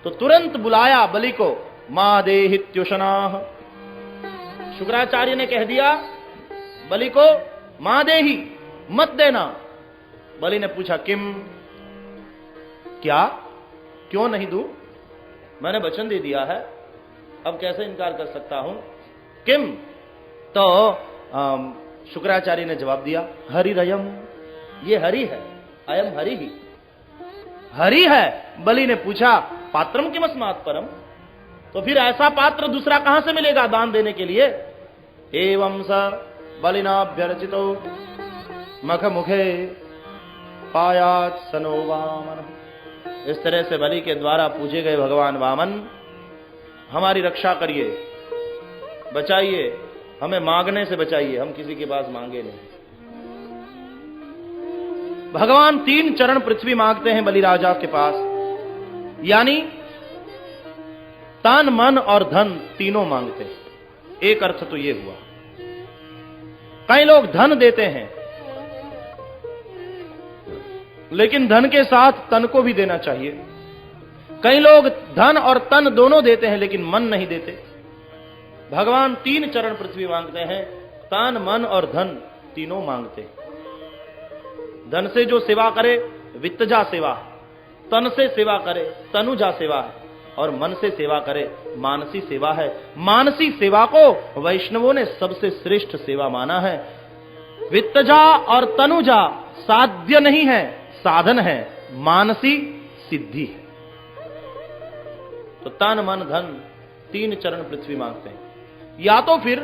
तो तुरंत बुलाया बलि को, मा देहित्युशनाः। शुक्राचार्य ने कह दिया बलि को, मां देही, मत देना। बलि ने पूछा, किम, क्या, क्यों नहीं दूं? मैंने वचन दे दिया है, अब कैसे इनकार कर सकता हूं? किम, तो शुक्राचार्य ने जवाब दिया, हरिरयम, ये हरि है, अयम हरि ही, हरि है। बलि ने पूछा, पात्रम किमस्मात् परम, तो फिर ऐसा पात्र दूसरा कहां से मिलेगा दान देने के लिए? एवं स बलिनाभ्यर्चितो मख मुखे पायात् सनो वामन। इस तरह से बलि के द्वारा पूजे गए भगवान वामन हमारी रक्षा करिए, बचाइए, हमें मांगने से बचाइए, हम किसी के पास मांगे नहीं। भगवान 3 चरण पृथ्वी मांगते हैं बलि राजा के पास, यानी तन मन और धन तीनों मांगते हैं। एक अर्थ तो ये हुआ। कई लोग धन देते हैं, लेकिन धन के साथ तन को भी देना चाहिए। कई लोग धन और तन दोनों देते हैं, लेकिन मन नहीं देते। भगवान 3 चरण पृथ्वी मांगते हैं, तन मन और धन तीनों मांगते हैं। धन से जो सेवा करे वित्तजा सेवा, तन से सेवा करे तनुजा सेवा है, और मन से सेवा करे मानसी सेवा है। मानसी सेवा को वैष्णवों ने सबसे श्रेष्ठ सेवा माना है। वित्तजा और तनुजा साध्य नहीं है, साधन है, मानसी सिद्धि है। तो तन मन धन 3 चरण पृथ्वी मांगते हैं। या तो फिर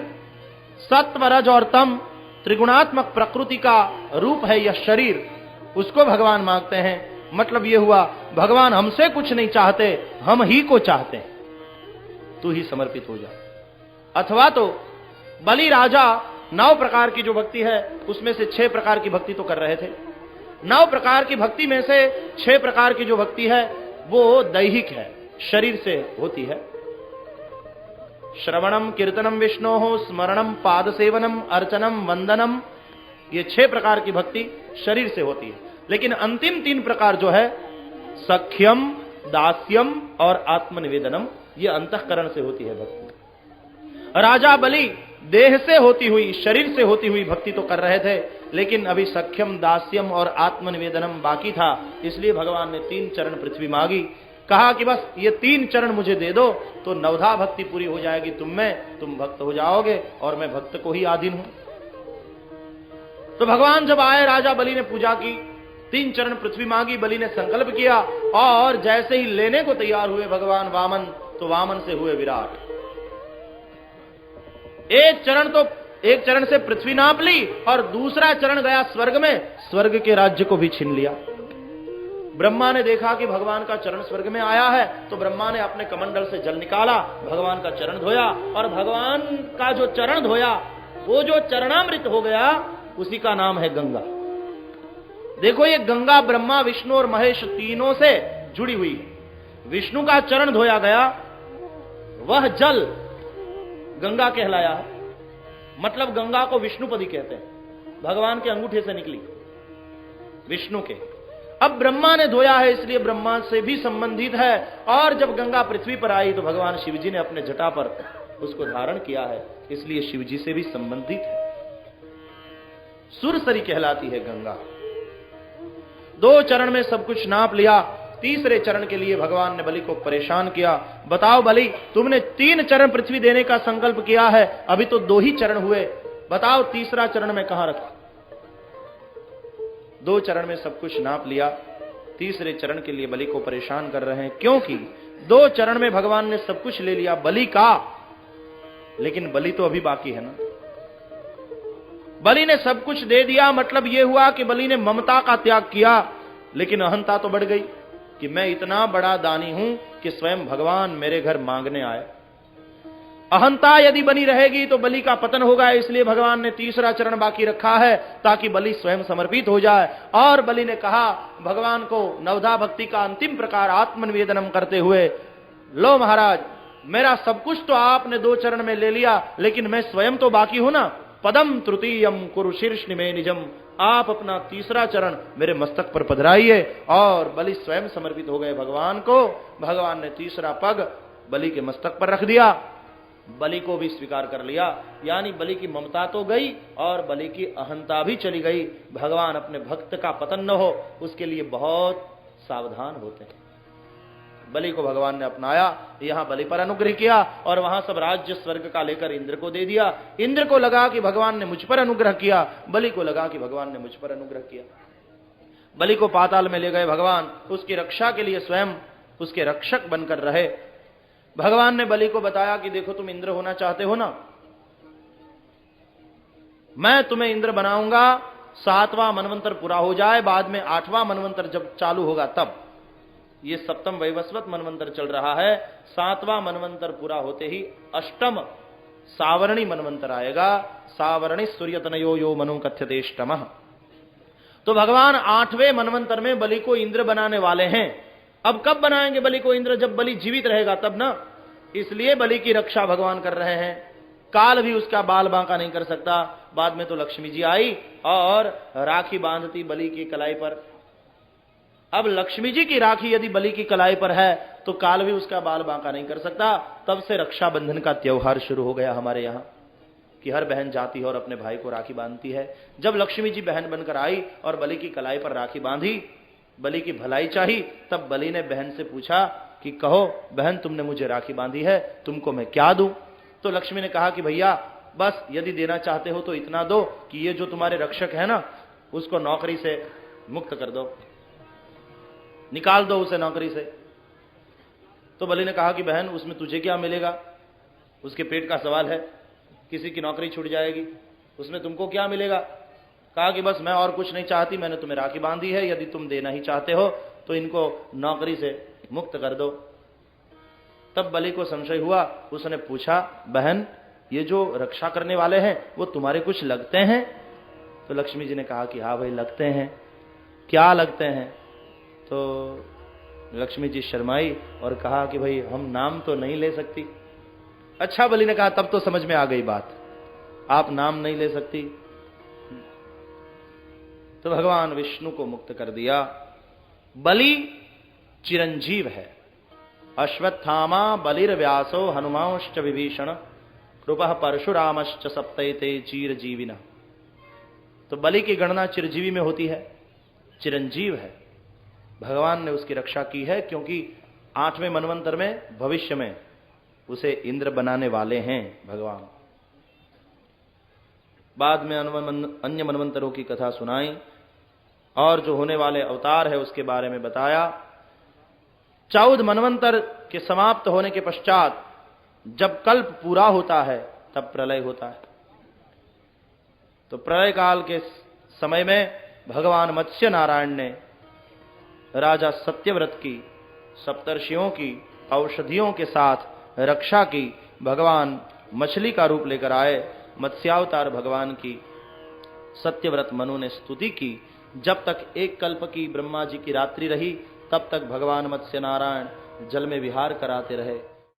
सत्व रज और तम त्रिगुणात्मक प्रकृति का रूप है यह शरीर, उसको भगवान मांगते हैं। मतलब यह हुआ भगवान हमसे कुछ नहीं चाहते, हम ही को चाहते हैं, तू ही समर्पित हो जा। अथवा तो बलि राजा 9 प्रकार की जो भक्ति है उसमें से 6 प्रकार की भक्ति तो कर रहे थे। 9 प्रकार की भक्ति में से 6 प्रकार की जो भक्ति है वो दैहिक है, शरीर से होती है। श्रवणम कीर्तनम विष्णोः स्मरणम पाद सेवनम अर्चनम वंदनम, ये 6 प्रकार की भक्ति शरीर से होती है। लेकिन अंतिम 3 प्रकार जो है सख्यम, दास्यम और आत्मनिवेदनम, ये अंतःकरण से होती है भक्ति। राजा बलि देह से होती हुई, शरीर से होती हुई भक्ति तो कर रहे थे, लेकिन अभी सख्यम, दास्यम और आत्मनिवेदनम बाकी था। इसलिए भगवान ने 3 चरण पृथ्वी मांगी। कहा कि बस ये 3 चरण मुझे दे दो तो नवधा भक्ति पूरी हो जाएगी तुम में, तुम भक्त हो जाओगे और मैं भक्त को ही आधीन हूं। तो भगवान जब आए, राजा बलि ने पूजा की, 3 चरण पृथ्वी मांगी, बलि ने संकल्प किया, और जैसे ही लेने को तैयार हुए भगवान वामन, तो वामन से हुए विराट। एक चरण से पृथ्वी नाप ली और दूसरा चरण गया स्वर्ग में, स्वर्ग के राज्य को भी छीन लिया। ब्रह्मा ने देखा कि भगवान का चरण स्वर्ग में आया है, तो ब्रह्मा ने अपने कमंडल से जल निकाला, भगवान का चरण धोया, और भगवान का जो चरण धोया वो जो चरणामृत हो गया उसी का नाम है गंगा। देखो ये गंगा ब्रह्मा विष्णु और महेश तीनों से जुड़ी हुई है। विष्णु का चरण धोया गया, वह जल गंगा कहलाया है। मतलब गंगा को विष्णुपदी कहते हैं, भगवान के अंगूठे से निकली, विष्णु के। अब ब्रह्मा ने धोया है इसलिए ब्रह्मा से भी संबंधित है, और जब गंगा पृथ्वी पर आई तो भगवान शिवजी ने अपने जटा पर उसको धारण किया है, इसलिए शिवजी से भी संबंधित है। सुरसरी कहलाती है गंगा। 2 चरण में सब कुछ नाप लिया, तीसरे चरण के लिए भगवान ने बलि को परेशान किया। बताओ बलि, तुमने 3 चरण पृथ्वी देने का संकल्प किया है, अभी तो 2 ही चरण हुए, बताओ तीसरा चरण में कहां रखा। 2 चरण में सब कुछ नाप लिया, तीसरे चरण के लिए बलि को परेशान कर रहे हैं, क्योंकि 2 चरण में भगवान ने सब कुछ ले लिया बलि का, लेकिन बलि तो अभी बाकी है ना। बलि ने सब कुछ दे दिया, मतलब यह हुआ कि बलि ने ममता का त्याग किया, लेकिन अहंता तो बढ़ गई कि मैं इतना बड़ा दानी हूं कि स्वयं भगवान मेरे घर मांगने आए। अहंता यदि बनी रहेगी तो बलि का पतन होगा, इसलिए भगवान ने तीसरा चरण बाकी रखा है ताकि बलि स्वयं समर्पित हो जाए। और बलि ने कहा भगवान को नवधा भक्ति का अंतिम प्रकार आत्मनिवेदनम करते हुए, लो महाराज, मेरा सब कुछ तो आपने 2 चरण में ले लिया, लेकिन मैं स्वयं तो बाकी हूं ना। पदम तृतीयम कुरु शीर्षनि में निजम, आप अपना तीसरा चरण मेरे मस्तक पर पधराइए। और बलि स्वयं समर्पित हो गए भगवान को। भगवान ने तीसरा पग बलि के मस्तक पर रख दिया, बलि को भी स्वीकार कर लिया, यानी बलि की ममता तो गई और बलि की अहंता भी चली गई। भगवान अपने भक्त का पतन न हो उसके लिए बहुत सावधान होते हैं। बलि को भगवान ने अपनाया, यहां बलि पर अनुग्रह किया, और वहां सब राज्य स्वर्ग का लेकर इंद्र को दे दिया। इंद्र को लगा कि भगवान ने मुझ पर अनुग्रह किया, बलि को लगा कि भगवान ने मुझ पर अनुग्रह किया। बलि को पाताल में ले गए भगवान, उसकी रक्षा के लिए स्वयं उसके रक्षक बनकर रहे। भगवान ने बलि को बताया कि देखो तुम इंद्र होना चाहते हो ना, मैं तुम्हें इंद्र बनाऊंगा, 7वां मनवंतर पूरा हो जाए, बाद में 8वां मनवंतर जब चालू होगा तब। ये सप्तम वैवस्वत मनवंतर चल रहा है, 7वां मनवंतर पूरा होते ही अष्टम सावरणी मनवंतर आएगा। सावरणी सूर्यतनयो यो मनु कथ्यतेष्टमः। तो भगवान 8वें मनवंतर में बलि को इंद्र बनाने वाले हैं। अब कब बनाएंगे बलि को इंद्र? जब बलि जीवित रहेगा तब ना। इसलिए बलि की रक्षा भगवान कर रहे हैं। काल भी उसका बाल बांका नहीं कर सकता। बाद में तो लक्ष्मी जी आई और राखी बांधती बलि की कलाई पर। अब लक्ष्मी जी की राखी यदि बलि की कलाई पर है तो काल भी उसका बाल बांका नहीं कर सकता। तब से रक्षाबंधन का त्योहार शुरू हो गया हमारे यहां कि हर बहन जाती है और अपने भाई को राखी बांधती है। जब लक्ष्मी जी बहन बनकर आई और बलि की कलाई पर राखी बांधी, बलि की भलाई चाही, तब बलि ने बहन से पूछा कि कहो बहन, तुमने मुझे राखी बांधी है, तुमको मैं क्या दूं? तो लक्ष्मी ने कहा कि भैया बस यदि देना चाहते हो तो इतना दो कि ये जो तुम्हारे रक्षक है ना, उसको नौकरी से मुक्त कर दो, निकाल दो उसे नौकरी से। तो बलि ने कहा कि बहन, उसमें तुझे क्या मिलेगा? उसके पेट का सवाल है, किसी की नौकरी छूट जाएगी, उसमें तुमको क्या मिलेगा? कहा कि बस मैं और कुछ नहीं चाहती, मैंने तुम्हें राखी बांधी है, यदि तुम देना ही चाहते हो तो इनको नौकरी से मुक्त कर दो। तब बलि को संशय हुआ, उसने पूछा बहन, ये जो रक्षा करने वाले हैं वो तुम्हारे कुछ लगते हैं? तो लक्ष्मी जी ने कहा कि हाँ भाई लगते हैं। क्या लगते हैं? तो लक्ष्मी जी शर्माई और कहा कि भाई हम नाम तो नहीं ले सकती। अच्छा, बलि ने कहा तब तो समझ में आ गई बात, आप नाम नहीं ले सकती। तो भगवान विष्णु को मुक्त कर दिया। बलि चिरंजीव है। अश्वत्थामा बलिर्व्यासो हनुमांश्च विभीषण कृपः परशुरामश्च सप्तैते चिरजीविनः। तो बलि की गणना चिरजीवी में होती है, चिरंजीव है। भगवान ने उसकी रक्षा की है क्योंकि 8वें मनवंतर में भविष्य में उसे इंद्र बनाने वाले हैं भगवान। बाद में अन्य मनवंतरों की कथा सुनाई और जो होने वाले अवतार है उसके बारे में बताया। 14 मनवंतर के समाप्त होने के पश्चात जब कल्प पूरा होता है तब प्रलय होता है। तो प्रलय काल के समय में भगवान मत्स्य नारायण ने राजा सत्यव्रत की, सप्तर्षियों की औषधियों के साथ रक्षा की। भगवान मछली का रूप लेकर आए। मत्स्यावतार भगवान की सत्यव्रत मनु ने स्तुति की। जब तक एक कल्प की ब्रह्मा जी की रात्रि रही तब तक भगवान मत्स्य नारायण जल में विहार कराते रहे।